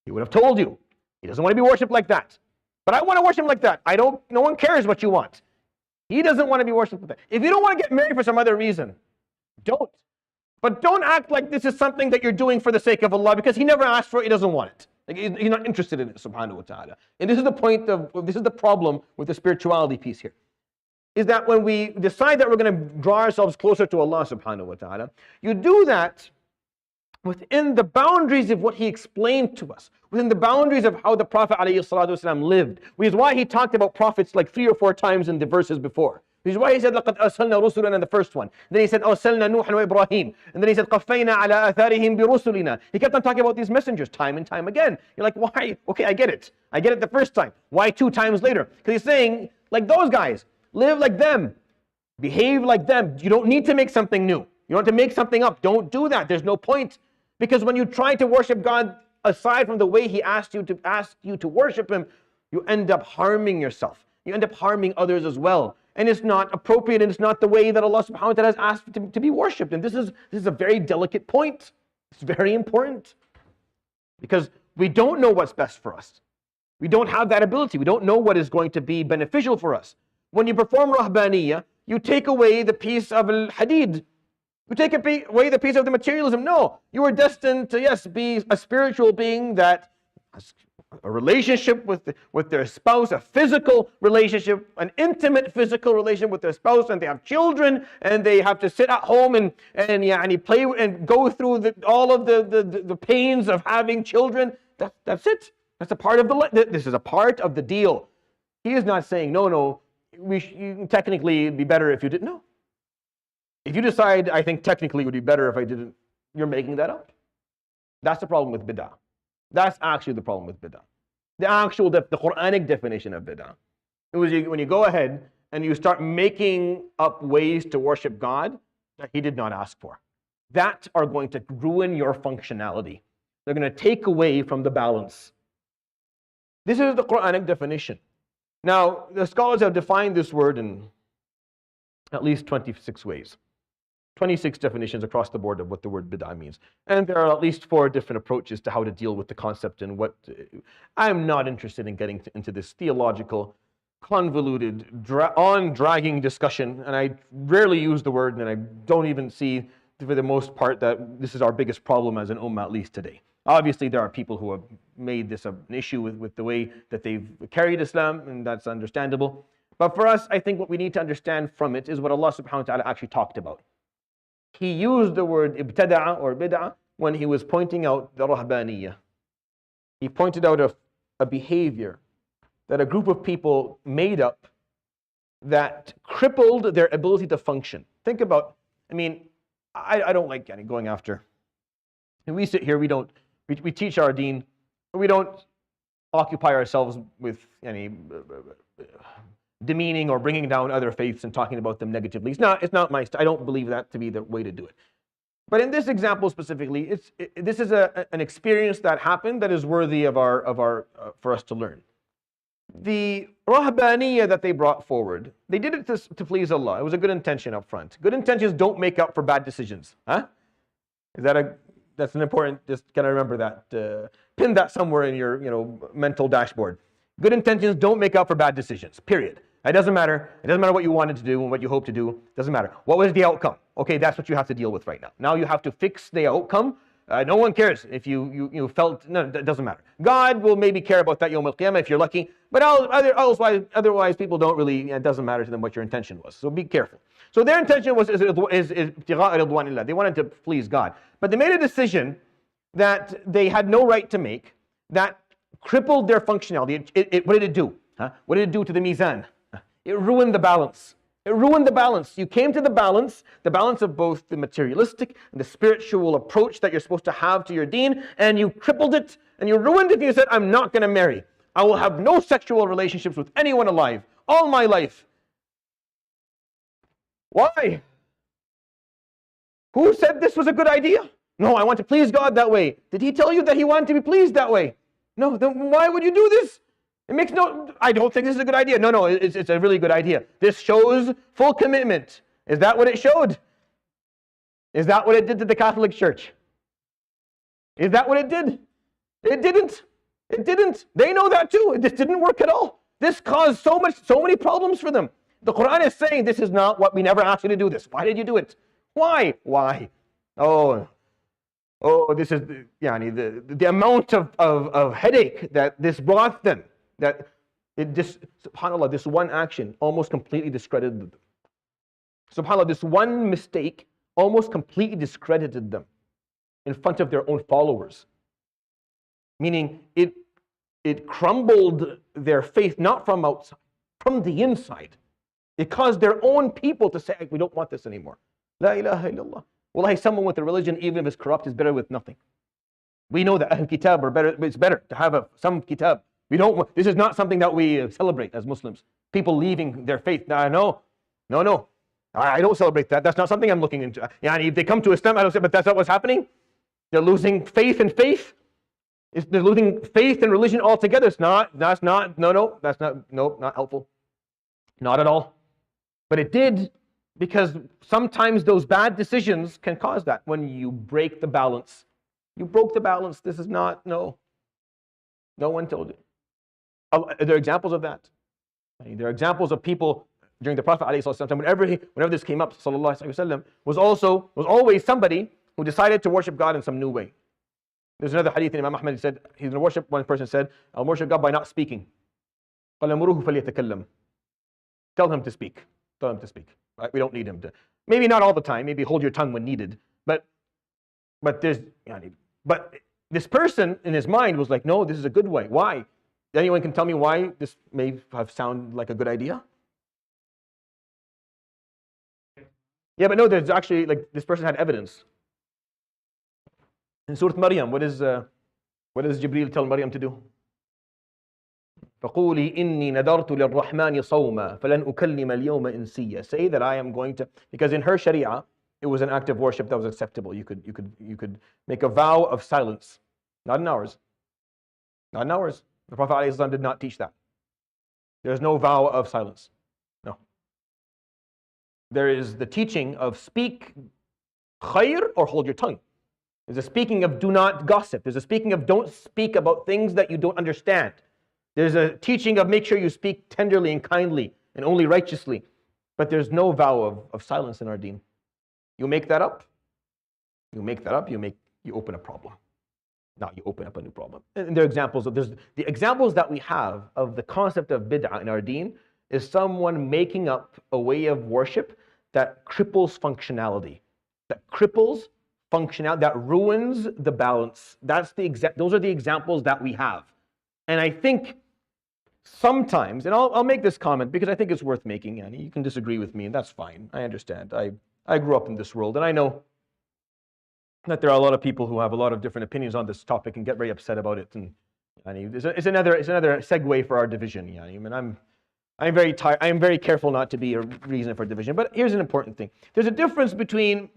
he would have told you. He doesn't want to be worshipped like that. But I want to worship him like that. No one cares what you want. He doesn't want to be worshipped like that. If you don't want to get married for some other reason, don't. But don't act like this is something that you're doing for the sake of Allah, because He never asked for it, He doesn't want it. Like, He's not interested in it, subhanahu wa ta'ala. And this is the problem with the spirituality piece here. is that when we decide that we're going to draw ourselves closer to Allah subhanahu wa ta'ala, you do that within the boundaries of what he explained to us, within the boundaries of how the Prophet ﷺ lived, which is why he talked about prophets like 3 or 4 times in the verses before. Which is why he said, لَقَدْ أَرْسَلْنَا رُسُلًا in the first one. Then he said, أَرْسَلْنَا نُوحًا وإبراهيم. And then he said, قَفَّيْنَا عَلَىٰ آثَارِهِمْ بِرُسُلِنَا. He kept on talking about these messengers time and time again. You're like, why? Okay, I get it. I get it the first time. Why 2 times later? Because he's saying, like those guys, live like them, behave like them. You don't need to make something new. You don't have to make something up. Don't do that. There's no point. Because when you try to worship God aside from the way he asked you to worship him, you end up harming yourself. You end up harming others as well. And it's not appropriate, and it's not the way that Allah subhanahu wa ta'ala has asked to be worshipped. And this is a very delicate point. It's very important. Because we don't know what's best for us. We don't have that ability. We don't know what is going to be beneficial for us. When you perform rahbaniyya, you take away the piece of AlHadeed. You take away the piece of the materialism. No, you are destined to, yes, be a spiritual being that has a relationship with their spouse, a physical relationship, an intimate physical relationship with their spouse, and they have children, and they have to sit at home and play and go through all of the pains of having children. That's it. That's a part of this is a part of the deal. He is not saying, no, technically it'd be better if you didn't. No. If you decide, I think technically it would be better if I didn't, you're making that up. That's the problem with bid'ah. That's actually the problem with bid'ah. The Quranic definition of bid'ah. It was when you go ahead and you start making up ways to worship God that he did not ask for. That are going to ruin your functionality. They're going to take away from the balance. This is the Quranic definition. Now, the scholars have defined this word in at least 26 ways. 26 definitions across the board of what the word bid'ah means. And there are at least 4 different approaches to how to deal with the concept and what... I'm not interested in getting into this theological, convoluted, dragging discussion, and I rarely use the word, and I don't even see, for the most part, that this is our biggest problem as an ummah, at least today. Obviously, there are people who have made this an issue with the way that they've carried Islam, and that's understandable. But for us, I think what we need to understand from it is what Allah subhanahu wa ta'ala actually talked about. He used the word ibtada'a or bid'ah when he was pointing out the rahbaniyya. He pointed out a behavior that a group of people made up that crippled their ability to function. Think about, I don't like going after. And we sit here, we teach our deen, but we don't occupy ourselves with any demeaning or bringing down other faiths and talking about them negatively. It's not my style. I don't believe that to be the way to do it. But in this example specifically, this is an experience that happened that is worthy of for us to learn. The rahbaniyya that they brought forward, they did it to please Allah. It was a good intention up front. Good intentions don't make up for bad decisions. Huh? That's an important, just kind of remember that. Pin that somewhere in your mental dashboard. Good intentions don't make up for bad decisions, period. It doesn't matter. It doesn't matter what you wanted to do and what you hope to do. It doesn't matter. What was the outcome? Okay, that's what you have to deal with right now. Now you have to fix the outcome. No one cares if you felt, no, it doesn't matter. God will maybe care about that Yawm al-Qiyamah if you're lucky, but otherwise people don't really, it doesn't matter to them what your intention was. So be careful. So their intention was they wanted to please God. But they made a decision that they had no right to make that crippled their functionality. What did it do? What did it do to the mizan? It ruined the balance. It ruined the balance. You came to the balance of both the materialistic and the spiritual approach that you're supposed to have to your deen, and you crippled it, and you ruined it, and you said, I'm not going to marry. I will have no sexual relationships with anyone alive, all my life. Why? Who said this was a good idea? No, I want to please God that way. Did he tell you that he wanted to be pleased that way? No, then why would you do this? I don't think this is a good idea. No, it's a really good idea. This shows full commitment. Is that what it showed? Is that what it did to the Catholic Church? Is that what it did? It didn't. It didn't. They know that too. This didn't work at all. This caused so many problems for them. The Quran is saying this is not what we never asked you to do this. Why did you do it? Why? Oh, this is the amount of headache that this brought them. That SubhanAllah, this one action almost completely discredited them. SubhanAllah, this one mistake almost completely discredited them in front of their own followers. Meaning it crumbled their faith, not from outside, from the inside. It caused their own people to say, we don't want this anymore. La ilaha illallah. Wallahi, someone with a religion, even if it's corrupt, is better with nothing. We know that Ahl Kitab are better. It's better to have some Kitab. This is not something that we celebrate as Muslims. People leaving their faith. No. I don't celebrate that. That's not something I'm looking into. If they come to Islam, I don't say, but that's not what's happening. They're losing faith in faith. They're losing faith in religion altogether. That's not helpful. Not at all. But it did, because sometimes those bad decisions can cause that. When you break the balance. You broke the balance. This is not, no. No one told you. There are examples of that. There are examples of people during the Prophet ﷺ, whenever this came up, sallallahu alaihi wasallam, was always somebody who decided to worship God in some new way. There's another hadith in Imam Ahmad, he said, he's going to worship, one person said, I'll worship God by not speaking. Tell him to speak. Tell him to speak. Right? We don't need him to. Maybe not all the time, maybe hold your tongue when needed. But this person in his mind was like, no, this is a good way. Why? Anyone can tell me why this may have sounded like a good idea? Yeah, but no, there's actually, like, this person had evidence. In Surat Maryam, what does Jibreel tell Maryam to do? فَقُولِي إِنِّي نَذَرْتُ لِلرَّحْمَنِ صَوْمًا فَلَنْ أُكَلِّمَ الْيَوْمَ إِنْسِيًّا. Say that I am going to, because in her Sharia, it was an act of worship that was acceptable. You could make a vow of silence. Not in ours. Not in ours. The Prophet ﷺ did not teach that. There's no vow of silence. No. There is the teaching of speak khair or hold your tongue. There's a speaking of do not gossip. There's a speaking of don't speak about things that you don't understand. There's a teaching of make sure you speak tenderly and kindly and only righteously. But there's no vow of silence in our deen. You make that up. You open a problem. Now you open up a new problem. And there are examples of the examples that we have of the concept of bid'ah in our deen is someone making up a way of worship that cripples functionality. That ruins the balance. Those are the examples that we have. And I think sometimes, and I'll make this comment because I think it's worth making, and you can disagree with me, and that's fine. I understand. I grew up in this world, and I know that there are a lot of people who have a lot of different opinions on this topic and get very upset about it. And it's another segue for our division. I'm very careful not to be a reason for division. But here's an important thing. There's a difference between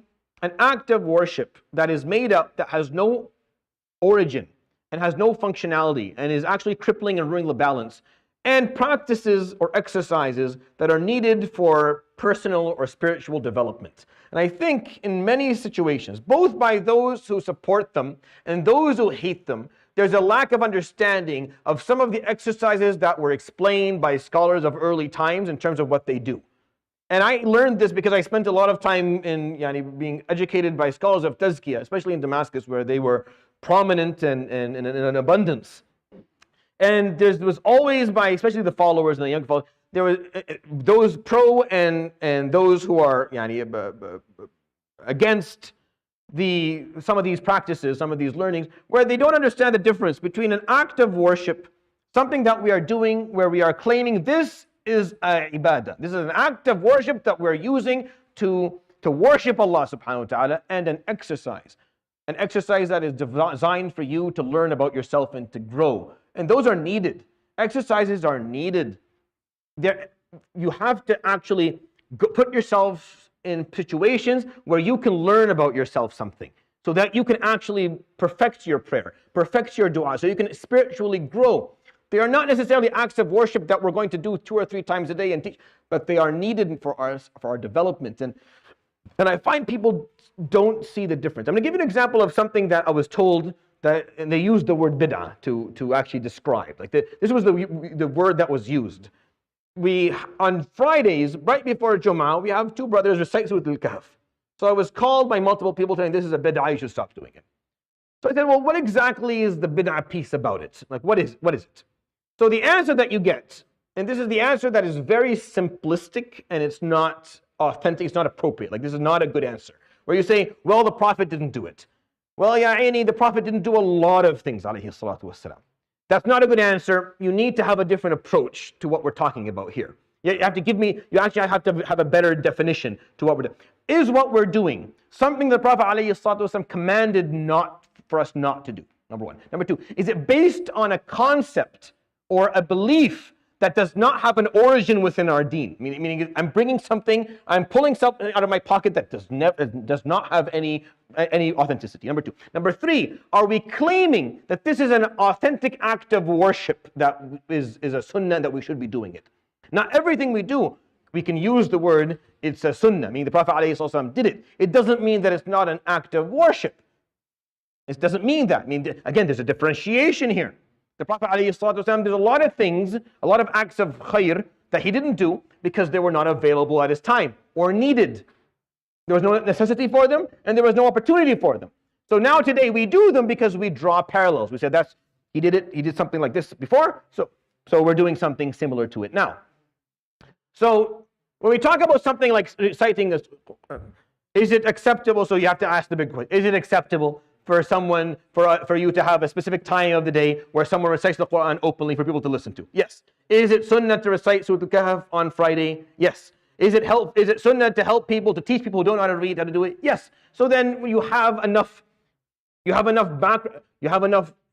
an act of worship that is made up, that has no origin and has no functionality and is actually crippling and ruining the balance, and practices or exercises that are needed for personal or spiritual development. And I think in many situations, both by those who support them and those who hate them, there's a lack of understanding of some of the exercises that were explained by scholars of early times in terms of what they do. And I learned this because I spent a lot of time in being educated by scholars of tazkiyah, especially in Damascus, where they were prominent and in abundance. And there was always, especially the followers and the young followers, there were those pro and those who are against some of these practices, some of these learnings, where they don't understand the difference between an act of worship, something that we are doing where we are claiming this is ibadah. This is an act of worship that we're using to worship Allah subhanahu wa ta'ala, and an exercise. An exercise that is designed for you to learn about yourself and to grow. And those are needed. Exercises are needed. You have to actually put yourself in situations where you can learn about yourself something, so that you can actually perfect your prayer, perfect your dua, so you can spiritually grow. They are not necessarily acts of worship that we're going to do 2 or 3 times a day and teach, but they are needed for our development. And I find people don't see the difference. I'm going to give you an example of something that I was told that, and they used the word bid'ah to actually describe. Like this was the word that was used. On Fridays, right before Jum'ah, we have 2 brothers recite Surat al-Kahf. So I was called by multiple people saying, this is a bid'ah, you should stop doing it. So I said, well, what exactly is the bid'ah piece about it? Like, what is it? So the answer that you get And this is the answer that is very simplistic and it's not authentic, it's not appropriate. Like, this is not a good answer. Where you say, well, the Prophet didn't do it. Well, ya aini, the Prophet didn't do a lot of things, alayhi salatu wassalam. That's not a good answer. You need to have a different approach to what we're talking about here. You have to give me, you actually have to have a better definition to what we're doing. Is what we're doing something the Prophet alayhi salatu wassalam commanded not for us not to do? Number one. Number two, is it based on a concept or a belief that does not have an origin within our deen? Meaning I'm bringing something, I'm pulling something out of my pocket that does not have any authenticity. Number two. Number three, are we claiming that this is an authentic act of worship that is a sunnah that we should be doing it? Not everything we do, we can use the word, it's a sunnah, meaning the Prophet ﷺ did it. It doesn't mean that it's not an act of worship. It doesn't mean that. Again, there's a differentiation here. The Prophet ﷺ did a lot of things, a lot of acts of khair that he didn't do because they were not available at his time or needed. There was no necessity for them and there was no opportunity for them. So now today we do them because we draw parallels. We said he did something like this before, so we're doing something similar to it now. So when we talk about something like reciting this, is it acceptable? So you have to ask the big question: is it acceptable for someone, for you to have a specific time of the day where someone recites the Quran openly for people to listen to? Yes. Is it sunnah to recite Surat al-Kahf on Friday? Yes. Is it sunnah to help people, to teach people who don't know how to read, how to do it? Yes. So then you have enough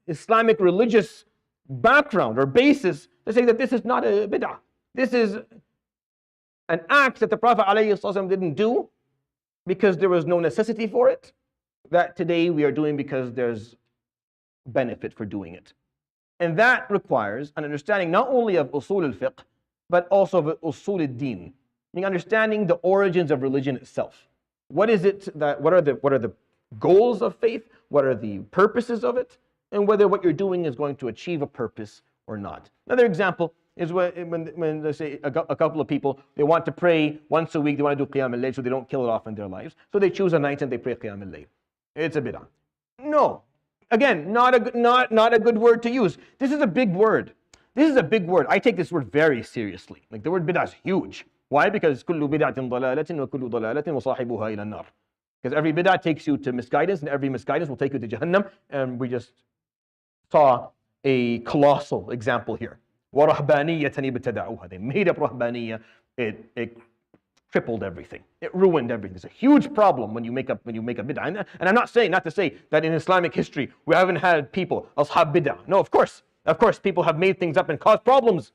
Islamic religious background or basis to say that this is not a bid'ah. This is an act that the Prophet ﷺ didn't do because there was no necessity for it, that today we are doing because there's benefit for doing it. And that requires an understanding not only of usul al-fiqh, but also of usul al-din, meaning understanding the origins of religion itself. What are the goals of faith? What are the purposes of it? And whether what you're doing is going to achieve a purpose or not. Another example is when they say a couple of people, they want to pray once a week, they want to do Qiyam al-Layl so they don't kill it off in their lives. So they choose a night and they pray Qiyam al-Layl. It's a bid'ah. No. Again, not a good word to use. This is a big word. This is a big word. I take this word very seriously. Like, the word bid'ah is huge. Why? Because كُلُّ بِدْعَةٍ ضَلَالَةٍ وَكُلُّ ضَلَالَةٍ وَصَاحِبُهَا إِلَى النَّارِ. Because every bid'ah takes you to misguidance, and every misguidance will take you to Jahannam. And we just saw a colossal example here. وَرَهْبَانِيَّةً ابْتَدَعُوهَا. They made up Rahbaniyya. It crippled everything. It ruined everything. It's a huge problem when you make a bid'ah. And I'm not to say that in Islamic history we haven't had people, ashab bid'ah. No, of course people have made things up and caused problems.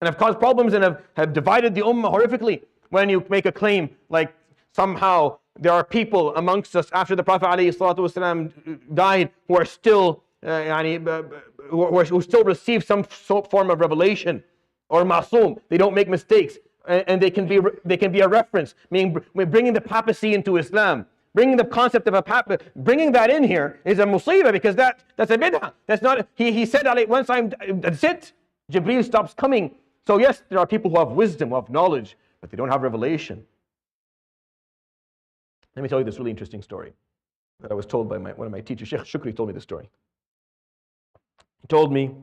And have divided the ummah horrifically. When you make a claim like somehow there are people amongst us after the Prophet ﷺ died who are still who still receive some form of revelation, or ma'soom, they don't make mistakes, and they can be a reference, meaning bringing the papacy into Islam, bringing the concept of a papa, bringing that in here is a musibah, because that's a bid'ah. That's not, he said once that's it, Jibreel stops coming. So yes, there are people who have wisdom, who have knowledge, but they don't have revelation. Let me tell you this really interesting story that I was told by one of my teachers. Sheikh Shukri told me this story. He told me,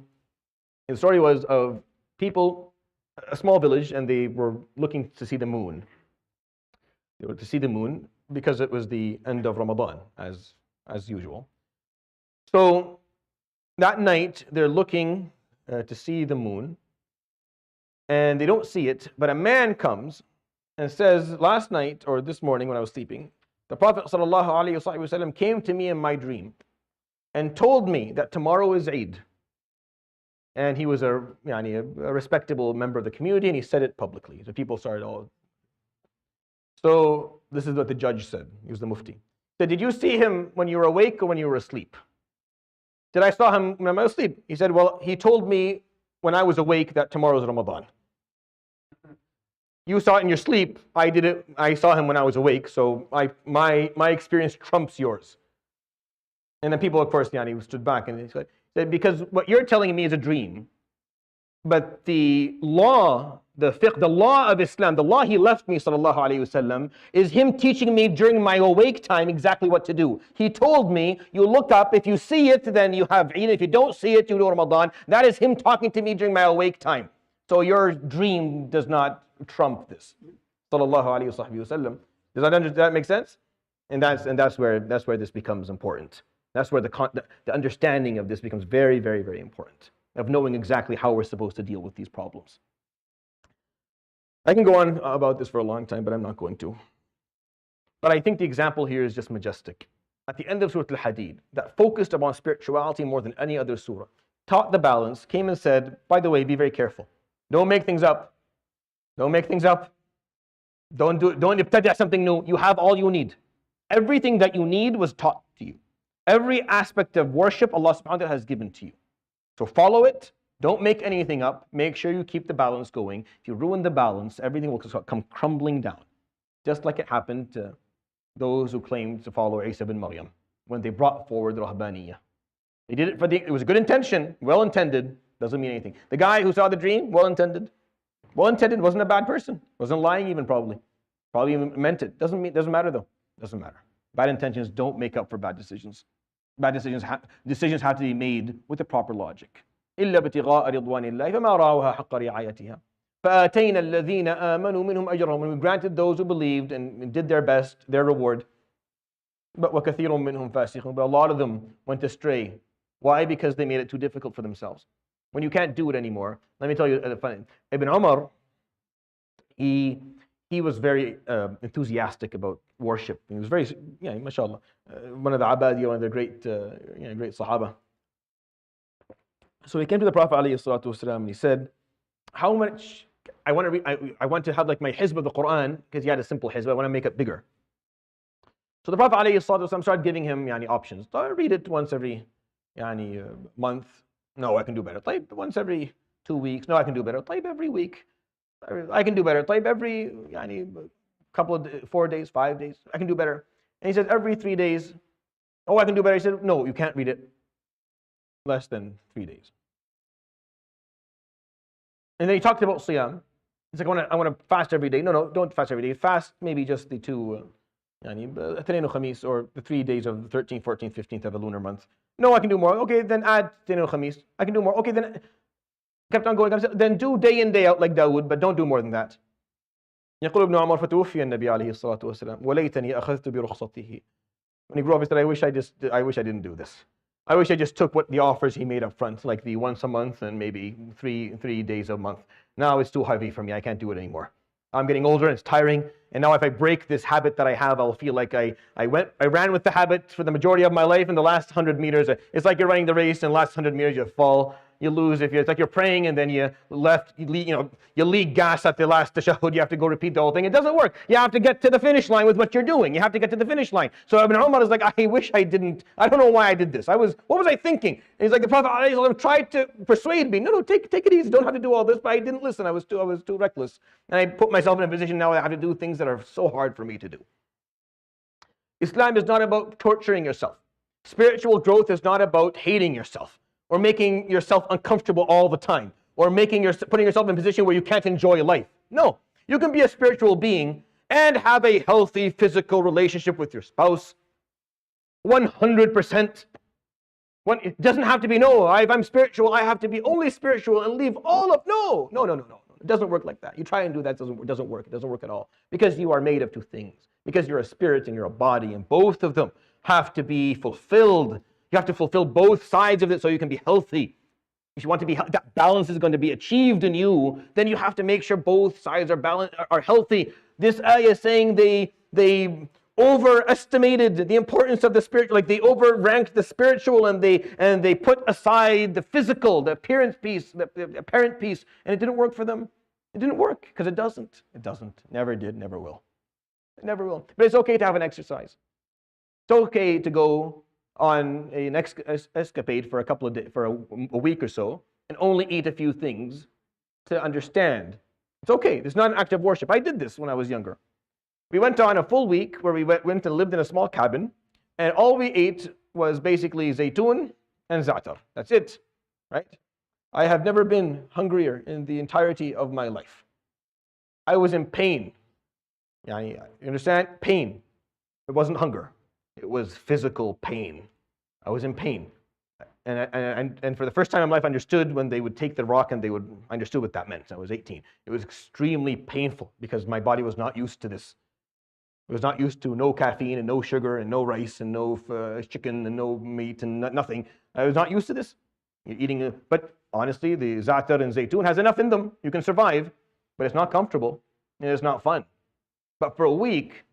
the story was of people, a small village, and they were looking to see the moon. They were to see the moon because it was the end of Ramadan, as usual. So that night, they're looking to see the moon, and they don't see it, but a man comes and says, last night, or this morning when I was sleeping, the Prophet ﷺ came to me in my dream and told me that tomorrow is Eid. And he was a respectable member of the community, and he said it publicly. So people started all. So this is what the judge said. He was the mufti. He said, did you see him when you were awake or when you were asleep? Did I saw him when I was asleep? He said, well, he told me when I was awake that tomorrow is Ramadan. You saw it in your sleep. I saw him when I was awake. So my experience trumps yours. And then people, of course, stood back and he said, because what you're telling me is a dream, but the law, the fiqh, the law of Islam, the law he left me, sallallahu alaihi wasallam, is him teaching me during my awake time exactly what to do. He told me, you look up, if you see it, then you have Eid. If you don't see it, you do Ramadan. That is him talking to me during my awake time. So your dream does not trump this. Sallallahu alayhi wa sallam. Does that make sense? And that's where this becomes important. That's where the understanding of this becomes very, very, very important, of knowing exactly how we're supposed to deal with these problems. I can go on about this for a long time, but I'm not going to. But I think the example here is just majestic. At the end of Surat AlHadeed, that focused upon spirituality more than any other surah, taught the balance, came and said, by the way, be very careful. Don't make things up. Don't make things up. Don't ibtadi' something new. You have all you need. Everything that you need was taught to you. Every aspect of worship Allah subhanahu wa ta'ala has given to you. So follow it. Don't make anything up. Make sure you keep the balance going. If you ruin the balance, everything will come crumbling down. Just like it happened to those who claimed to follow Isa bin Maryam when they brought forward the Rahbaniyah. They did it it was a good intention, well-intended, doesn't mean anything. The guy who saw the dream, well-intended, wasn't a bad person, wasn't lying even probably even meant it. Doesn't matter though, doesn't matter. Bad intentions don't make up for bad decisions. Bad decisions have to be made with the proper logic. إلا ابتغاء رضوان الله فما رأوها حق رعايتها فآتينا الذين آمنوا منهم أجرهم. And we granted those who believed and did their best, their reward. But وكثير منهم فاسقون. But a lot of them went astray. Why? Because they made it too difficult for themselves. When you can't do it anymore, let me tell you funny. Ibn Umar, he was very enthusiastic about worship. He was very, mashallah, one of the Abadi, one of the great Sahaba. So he came to the Prophet ﷺ and he said, how much, I want to have like my hizb of the Quran, because he had a simple hizb, I want to make it bigger. So the Prophet ﷺ started giving him options. So I read it once every month. No, I can do better. Type once every 2 weeks. No, I can do better. Type every week. I can do better. Type every couple of 4 days, 5 days. I can do better. And he said every 3 days. Oh, I can do better. He said, no, you can't read it less than 3 days. And then he talked about siyam. He's like, I want to fast every day. No, don't fast every day. Fast maybe just the two, Ithnain Khamis, or the 3 days of the 13th, 14th, 15th of a lunar month. No, I can do more. Okay, then add Ithnain Khamis. I can do more. Okay, then kept on going. Then do day in, day out like Dawood, but don't do more than that. يقول ابن عمر فتوفي النبي عليه الصلاة والسلام وليتني أخذت برخصته. When he grew up, he said, I wish I didn't do this. I wish I just took what the offers he made up front, like the once a month and maybe three days a month. Now it's too heavy for me. I can't do it anymore. I'm getting older and it's tiring. And now if I break this habit that I have, I'll feel like I ran with the habit for the majority of my life. In the last 100 meters, it's like you're running the race, and the last 100 meters you fall, you lose. It's like you're praying and then you leak gas at the last tashahhud. You have to go repeat the whole thing. It doesn't work. You have to get to the finish line with what you're doing. You have to get to the finish line. So Ibn Umar is like, I wish I didn't. I don't know why I did this. What was I thinking? And he's like, the Prophet ﷺ tried to persuade me. No, take it easy. Don't have to do all this. But I didn't listen. I was too reckless. And I put myself in a position now I have to do things that are so hard for me to do. Islam is not about torturing yourself. Spiritual growth is not about hating yourself, or making yourself uncomfortable all the time, or putting yourself in a position where you can't enjoy life. No, you can be a spiritual being and have a healthy physical relationship with your spouse. 100%. It doesn't have to be, if I'm spiritual, I have to be only spiritual and leave all of, no. It doesn't work like that. You try and do that, it doesn't work. It doesn't work at all. Because you are made of two things. Because you're a spirit and you're a body, and both of them have to be fulfilled. You have to fulfill both sides of it so you can be healthy. If you want to be, that balance is going to be achieved in you, then you have to make sure both sides are healthy. This ayah is saying they overestimated the importance of the spiritual, like they overranked the spiritual, and they put aside the physical, the appearance piece, the apparent piece, and it didn't work for them. It didn't work because it doesn't. It doesn't. Never did. Never will. It never will. But it's okay to have an exercise. It's okay to go on an escapade for a week or so and only eat a few things to understand. It's okay. It's not an act of worship. I did this when I was younger. We went on a full week where we went and lived in a small cabin, and all we ate was basically zaytun and za'atar. That's it, right? I have never been hungrier in the entirety of my life. I was in pain. You understand? Pain. It wasn't hunger. It was physical pain. I was in pain. And for the first time in my life, I understood when they would take the rock and I understood what that meant. I was 18. It was extremely painful because my body was not used to this. It was not used to no caffeine and no sugar and no rice and no chicken and no meat and nothing. I was not used to this. You're eating, but honestly, the za'atar and zaytun has enough in them. You can survive, but it's not comfortable and it's not fun. But for a week,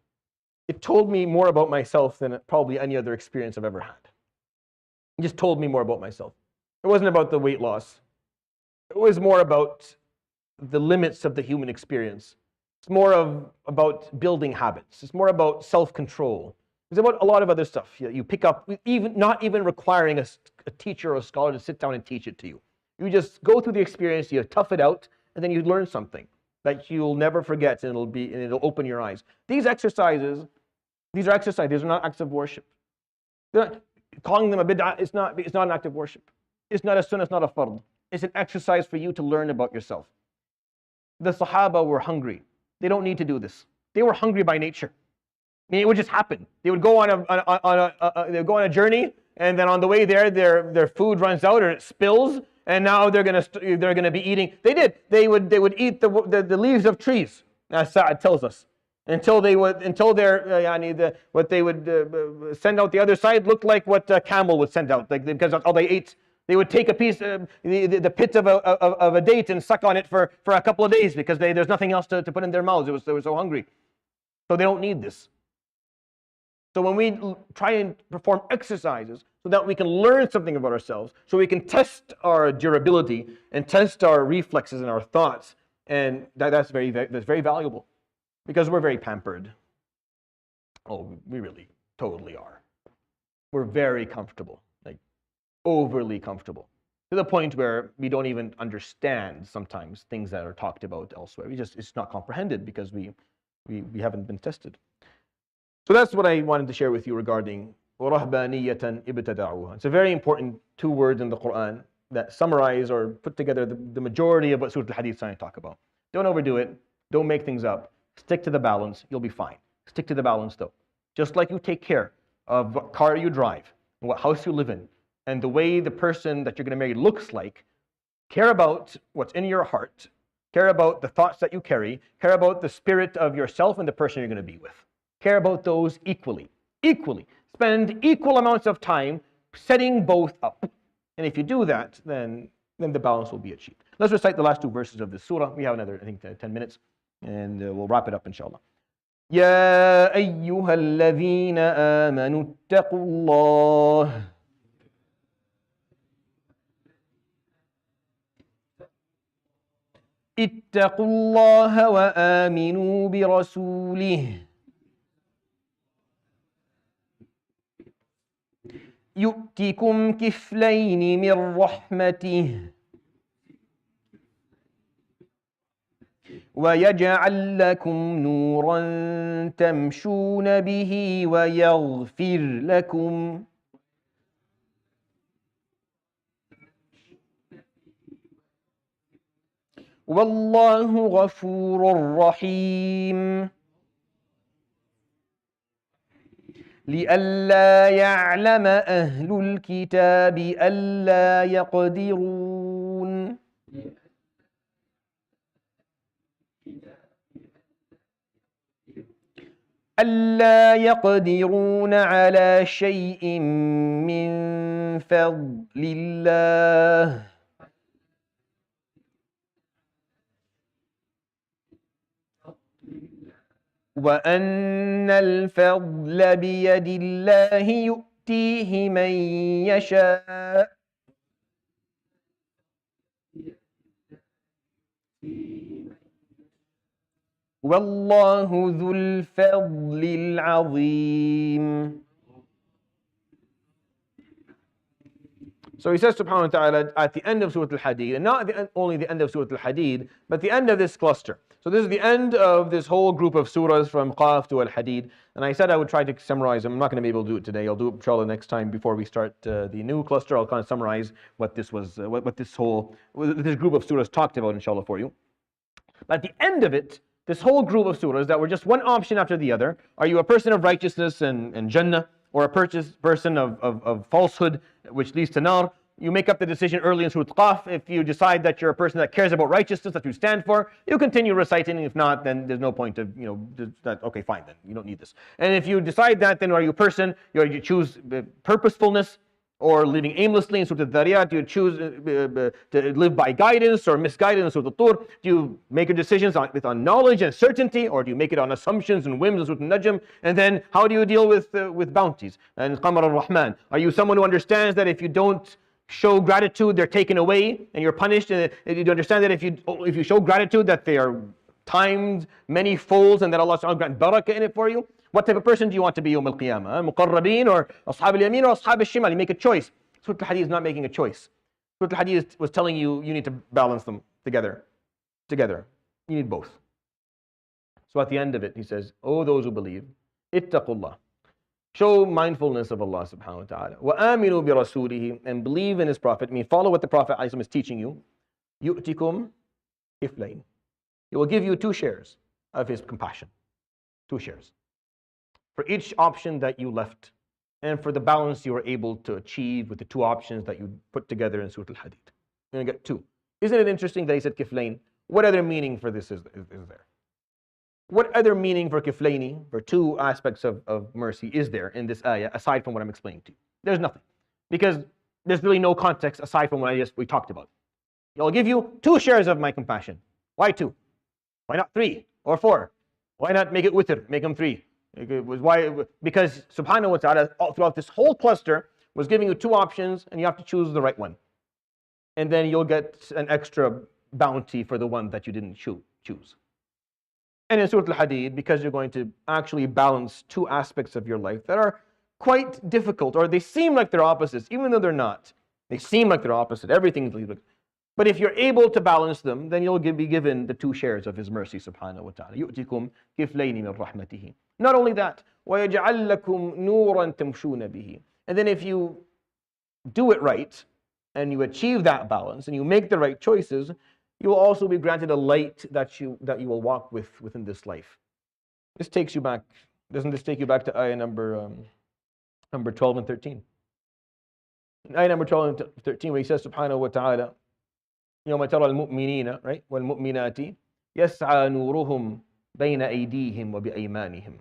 it told me more about myself than probably any other experience I've ever had. It just told me more about myself. It wasn't about the weight loss. It was more about the limits of the human experience. It's more about building habits. It's more about self-control. It's about a lot of other stuff you pick up, not even requiring a teacher or a scholar to sit down and teach it to you. You just go through the experience, you tough it out, and then you learn something that you'll never forget, and it'll open your eyes. These are exercises. These are not acts of worship. Calling them a bid'ah, it's not an act of worship. It's not a sunnah, it's not a fard. It's an exercise for you to learn about yourself. The Sahaba were hungry. They don't need to do this. They were hungry by nature. I mean, it would just happen. They would go on a journey, and then on the way there, their food runs out or it spills, and now they're gonna be eating. They did. They would eat the leaves of trees, as Sa'ad tells us, until what they would send out the other side looked like what a camel would send out, because all they ate. They would take a piece, the pit of a date, and suck on it for a couple of days because there's nothing else to put in their mouths. They were so hungry. So they don't need this. So when we try and perform exercises so that we can learn something about ourselves, so we can test our durability and test our reflexes and our thoughts, and that's very valuable because we're very pampered. Oh, we really totally are. We're very comfortable. Overly comfortable to the point where we don't even understand sometimes things that are talked about elsewhere. It's not comprehended because we haven't been tested. So that's what I wanted to share with you regarding وَرَهْبَانِيَّةً ابْتَدَعُوهَا. It's a very important 2 words in the Quran that summarize or put together the majority of what Surat AlHadeed is trying to talk about. Don't overdo it. Don't make things up. Stick to the balance. You'll be fine. Stick to the balance though. Just like you take care of what car you drive and what house you live in, and the way the person that you're going to marry looks like, care about what's in your heart, care about the thoughts that you carry, care about the spirit of yourself and the person you're going to be with. Care about those equally. Spend equal amounts of time setting both up. And if you do that, then the balance will be achieved. Let's recite the last 2 verses of this surah. We have another, I think, 10 minutes, and we'll wrap it up, inshallah. يَا أَيُّهَا الَّذِينَ آمَنُوا اتَّقُوا اللَّهَ اتقوا الله وآمنوا برسوله يؤتكم كفلين من رحمته ويجعل لكم نورا تمشون به ويغفر لكم والله غفور رحيم لئلا يعلم أهل الكتاب ألا يقدرون على شيء من فضل الله وأن الفضل بيد الله يؤتيه من يشاء والله ذو الفضل العظيم. So he says subhanahu wa ta'ala at the end of Surat AlHadeed, and not only the end of Surat AlHadeed, but the end of this cluster. So this is the end of this whole group of surahs from Qaf to AlHadeed. And I said I would try to summarize them. I'm not going to be able to do it today. I'll do it inshallah next time before we start the new cluster. I'll kind of summarize what this was, what this group of surahs talked about inshallah for you. But at the end of it, this whole group of surahs that were just one option after the other. Are you a person of righteousness and Jannah? or a person of falsehood, which leads to nar. You make up the decision early in Surah Qaf. If you decide that you're a person that cares about righteousness, that you stand for, you continue reciting. If not, then there's no point of, okay, fine, then you don't need this. And if you decide that, then are you a person, you choose purposefulness or living aimlessly in Surah Al-Dhariyat? Do you choose to live by guidance or misguidance in Surah Al-Tur? Do you make your decisions on knowledge and certainty, or do you make it on assumptions and whims in Surah Al-Najm? And then how do you deal with bounties? And Qamar al-Rahman, are you someone who understands that if you don't show gratitude, they're taken away and you're punished? And you understand that if you show gratitude, that they are times many folds and that Allah subhanahu wa ta'ala grant barakah in it for you? What type of person do you want to be Yawm al-Qiyamah? Muqarrabeen or Ashab al-Yamin or Ashab al-Shimal? You make a choice. Surah Al-Hadid is not making a choice. Surah Al-Hadid was telling you need to balance them together. You need both. So at the end of it, he says, "O those who believe, ittaqullah." Show mindfulness of Allah subhanahu wa ta'ala. وَآمِنُوا بِرَسُولِهِ, and believe in his Prophet. I mean, follow what the Prophet is teaching you. يُؤْتِكُمْ كِفْلَيْن. He will give you 2 shares of his compassion. 2 shares. For each option that you left, and for the balance you were able to achieve with the 2 options that you put together in Surah Al-Hadid. You're going to get 2. Isn't it interesting that he said kiflayn? What other meaning for this is there? What other meaning for kiflayni, for 2 aspects of mercy, is there in this ayah, aside from what I'm explaining to you? There's nothing. Because there's really no context aside from what we talked about. I'll give you 2 shares of my compassion. Why 2? Why not 3 or 4? Why not make it witr, make them 3? Because subhanahu wa ta'ala, throughout this whole cluster, was giving you 2 options, and you have to choose the right one. And then you'll get an extra bounty for the one that you didn't choose. And in Surah Al-Hadid, because you're going to actually balance 2 aspects of your life that are quite difficult, or they seem like they're opposites, even though they're not. They seem like they're opposite. Everything's like. But if you're able to balance them, then you'll be given the 2 shares of his mercy, subhanahu wa ta'ala. يُؤْتِكُمْ كِفْلَيْنِ مِنْ رَحْمَتِهِ. Not only that, وَيَجْعَلْ لَكُمْ نُورًا تَمْشُونَ بِهِ. And then if you do it right, and you achieve that balance, and you make the right choices, you will also be granted a light that you will walk within this life. This takes you back. Doesn't this take you back to ayah number 12 and 13? In ayah number 12 and 13, where he says, subhanahu wa ta'ala, يوم ترى المؤمنين, right? والمؤمنات يسعى نورهم بين أيديهم وبأيمانهم.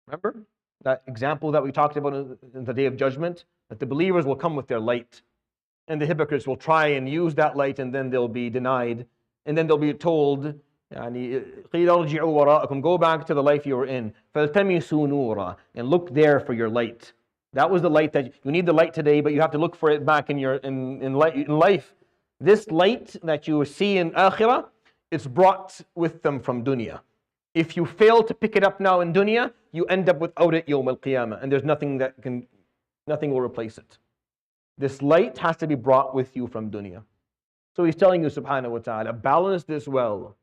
Remember that example that we talked about in the day of judgment? That the believers will come with their light, and the hypocrites will try and use that light, and then they'll be denied, and then they'll be told, قِيلَ ارْجِعُوا وَرَاءَكُمْ, go back to the life you were in, فَالْتَمِسُوا نُورًا, and look there for your light. That was the light that you need the light today, but you have to look for it back in life. This light that you see in akhirah, it's brought with them from dunya. If you fail to pick it up now in dunya, you end up without it yawm al-qiyamah, and there's nothing will replace it. This light has to be brought with you from dunya. So he's telling you, subhanahu wa ta'ala, balance this well.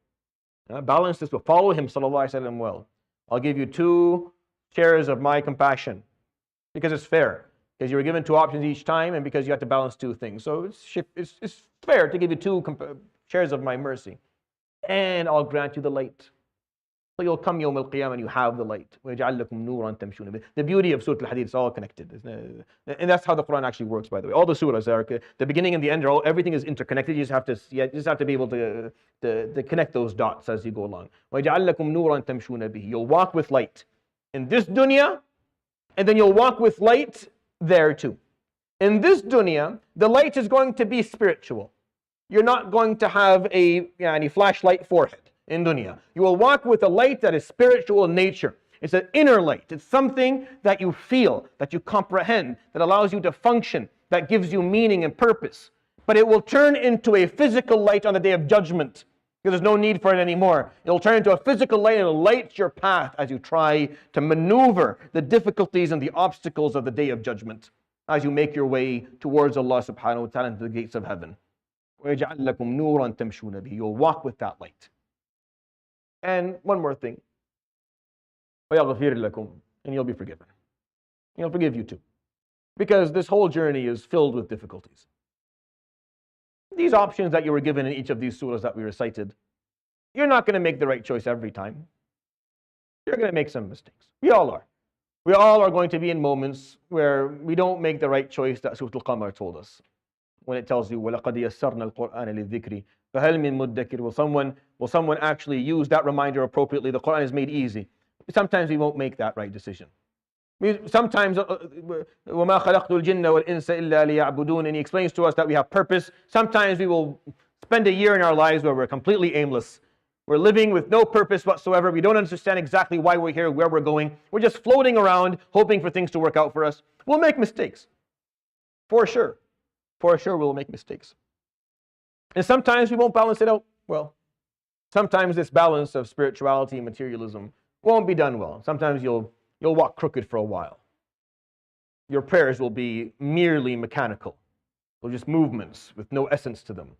Balance this well. Follow him, sallallahu alaihi wasallam, well. I'll give you 2 shares of my compassion, because it's fair. Because you were given 2 options each time, and because you have to balance 2 things. So it's fair to give you 2 shares of my mercy. And I'll grant you the light. So you'll come Yawm al-Qiyamah and you have the light. وَيَجْعَلْ لَكُمْ نُورًا تَمْشُونَ بِهِ. The beauty of Surah Al-Hadid is all connected. And that's how the Quran actually works, by the way. All the surahs are, the beginning and the end, everything is interconnected. You just have to be able to connect those dots as you go along. وَيَجْعَلْ لَكُمْ نُورًا تَمْشُونَ بِهِ. You'll walk with light in this dunya, and then you'll walk with light there too. In this dunya, the light is going to be spiritual. You're not going to have a flashlight forehead in dunya. You will walk with a light that is spiritual in nature. It's an inner light. It's something that you feel, that you comprehend, that allows you to function, that gives you meaning and purpose. But it will turn into a physical light on the day of judgment, because there's no need for it anymore. It'll turn into a physical light and it'll light your path as you try to maneuver the difficulties and the obstacles of the day of judgment, as you make your way towards Allah subhanahu wa ta'ala into the gates of heaven. وَيَجْعَلْ لَكُمْ نُورًا تَمْشُونَ بِهِ. You'll walk with that light. And one more thing. وَيَغْفِرْ لَكُمْ. And you'll be forgiven. He'll forgive you too. Because this whole journey is filled with difficulties. These options that you were given in each of these surahs that we recited, you're not going to make the right choice every time. You're going to make some mistakes. We all are. We all are going to be in moments where we don't make the right choice that Surat Al-Qamar told us. When it tells you, وَلَقَدْ يَسَّرْنَا الْقُرْآنَ لِلذِّكْرِ فَهَلْ مِن مُدَّكِرٍ. Will someone actually use that reminder appropriately? The Quran is made easy. Sometimes we won't make that right decision. Sometimes, وَمَا خَلَقْتُ الْجِنَّ وَالْإِنسَ إِلَّا لِيَعْبُدُونَ, and He explains to us that we have purpose. Sometimes we will spend a year in our lives where we're completely aimless. We're living with no purpose whatsoever. We don't understand exactly why we're here, where we're going. We're just floating around, hoping for things to work out for us. We'll make mistakes. For sure. For sure we'll make mistakes. And sometimes we won't balance it out well. Sometimes this balance of spirituality and materialism won't be done well. Sometimes you'll walk crooked for a while. Your prayers will be merely mechanical. They're just movements with no essence to them.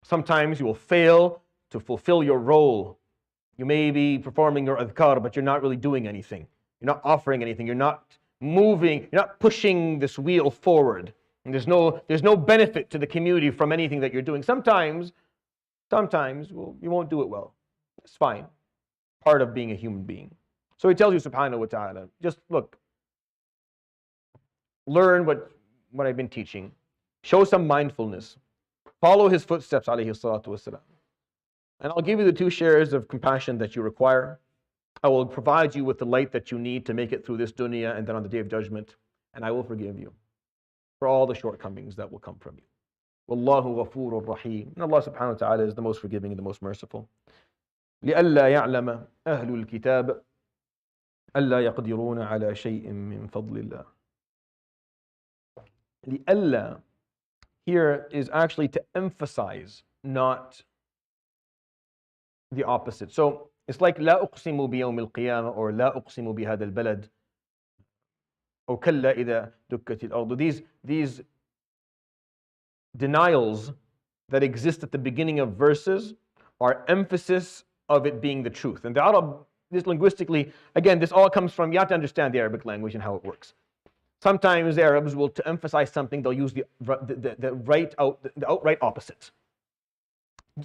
Sometimes you will fail to fulfill your role. You may be performing your adhkar, but you're not really doing anything. You're not offering anything. You're not moving. You're not pushing this wheel forward. And there's no benefit to the community from anything that you're doing. Sometimes you won't do it well. It's fine. Part of being a human being. So He tells you, subhanahu wa ta'ala, just look, learn what I've been teaching. Show some mindfulness. Follow His footsteps, alayhi salatu wasalam. And I'll give you the 2 shares of compassion that you require. I will provide you with the light that you need to make it through this dunya and then on the Day of Judgment. And I will forgive you for all the shortcomings that will come from you. Wallahu ghafurur rahim. And Allah subhanahu wa ta'ala is the most forgiving and the most merciful. لِأَلَّا يَعْلَمَ أَهْلُ الْكِتَابِ أَلَّا يَقْدِرُونَ عَلَى شَيْءٍ مِّن فَضْلِ اللَّهِ. لِأَلَّا here is actually to emphasize, not the opposite. So it's like لا أقسم بيوم القيامة or لا أقسم بهذا البلد أو كلا إذا دكت الأرض. These denials that exist at the beginning of verses are emphasis of it being the truth. And the Arab, this linguistically, again, this all comes from, you have to understand the Arabic language and how it works. Sometimes the Arabs will, to emphasize something, they'll use the outright opposite.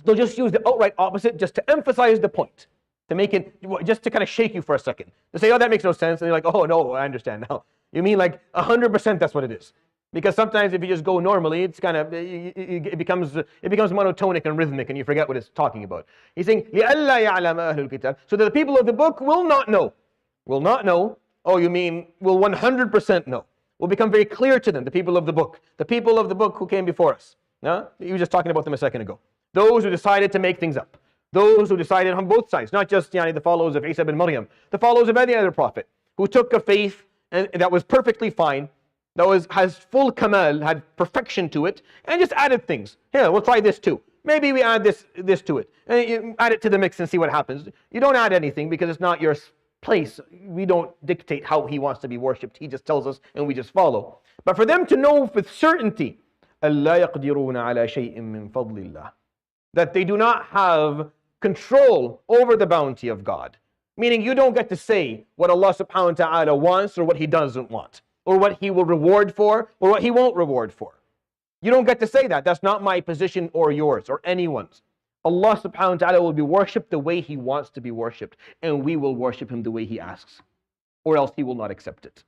They'll just use the outright opposite just to emphasize the point, to make it, just to kind of shake you for a second. To say, oh, that makes no sense. And you're like, oh, no, I understand now. You mean like 100% that's what it is. Because sometimes if you just go normally, it's kind of, it becomes monotonic and rhythmic and you forget what it's talking about. He's saying, لِأَلَّا يَعْلَمَ أَهْلُ الْكِتَابِ, so that the people of the book will not know. Will not know. Oh, you mean will 100% know. Will become very clear to them, the people of the book. The people of the book who came before us. No? You were just talking about them a second ago. Those who decided to make things up. Those who decided on both sides, not just the followers of Isa bin Maryam, the followers of any other prophet, who took a faith and that was perfectly fine, that has full kamal, had perfection to it, and just added things. Here, we'll try this too. Maybe we add this to it. And you add it to the mix and see what happens. You don't add anything because it's not your place. We don't dictate how He wants to be worshipped. He just tells us and we just follow. But for them to know with certainty, أَلَّا يَقْدِرُونَ عَلَى شَيْءٍ مِّن فَضْلِ اللَّهِ, that they do not have control over the bounty of God. Meaning you don't get to say what Allah subhanahu wa ta'ala wants or what He doesn't want, or what He will reward for or what He won't reward for. You don't get to say that. That's not my position or yours or anyone's. Allah subhanahu wa ta'ala will be worshipped the way He wants to be worshipped, and we will worship Him the way He asks, or else He will not accept it.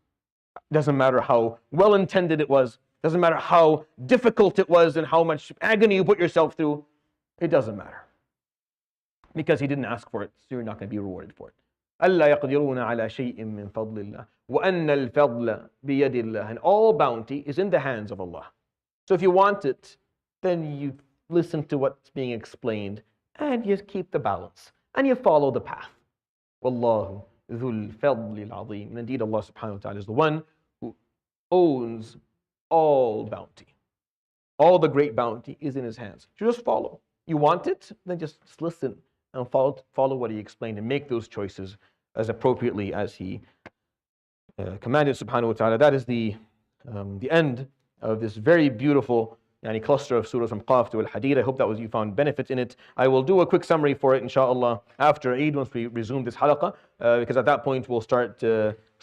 Doesn't matter how well intended it was, doesn't matter how difficult it was and how much agony you put yourself through, it doesn't matter. Because He didn't ask for it, so you're not going to be rewarded for it. أَلَّا يَقْدِرُونَ عَلَى شَيْءٍ مِّن فَضْلِ اللَّهِ وَأَنَّ الْفَضْلَ بِيَدِ اللَّهِ, and all bounty is in the hands of Allah. So if you want it, then you listen to what's being explained and you keep the balance and you follow the path. Wallahu dhul fadli al-azim. And indeed Allah subhanahu wa ta'ala is the one who owns all bounty. All the great bounty is in His hands. So just follow. You want it, then just listen and follow what He explained and make those choices as appropriately as He commanded subhanahu wa ta'ala. That is the end of this very beautiful cluster of surahs from Qaf to AlHadeed. I hope that you found benefit in it. I will do a quick summary for it inshallah after Eid, once we resume this halaqah, because at that point we'll start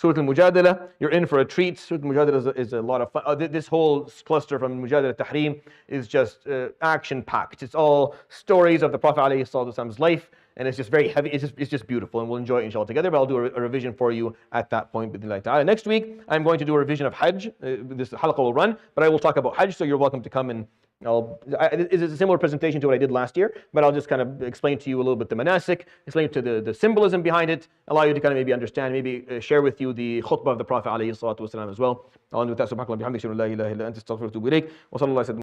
Surat al-Mujadala, you're in for a treat. Surat al-Mujadala is a lot of fun. This whole cluster from Mujadala Tahrim is just action-packed. It's all stories of the Prophet ﷺ's life, and it's just very heavy. It's just beautiful, and we'll enjoy it inshallah together. But I'll do a revision for you at that point. Next week, I'm going to do a revision of Hajj. This halaqah will run, but I will talk about Hajj, so you're welcome to come and it's a similar presentation to what I did last year, but I'll just kind of explain to you a little bit the manasik, explain to the symbolism behind it, allow you to kind of maybe understand, maybe share with you the khutbah of the Prophet ﷺ as well. I'll end with that. Subhanakallah bihamdika, la ilaha illa anta, astaghfiruka wa atubu ilayk. Wa sallallahu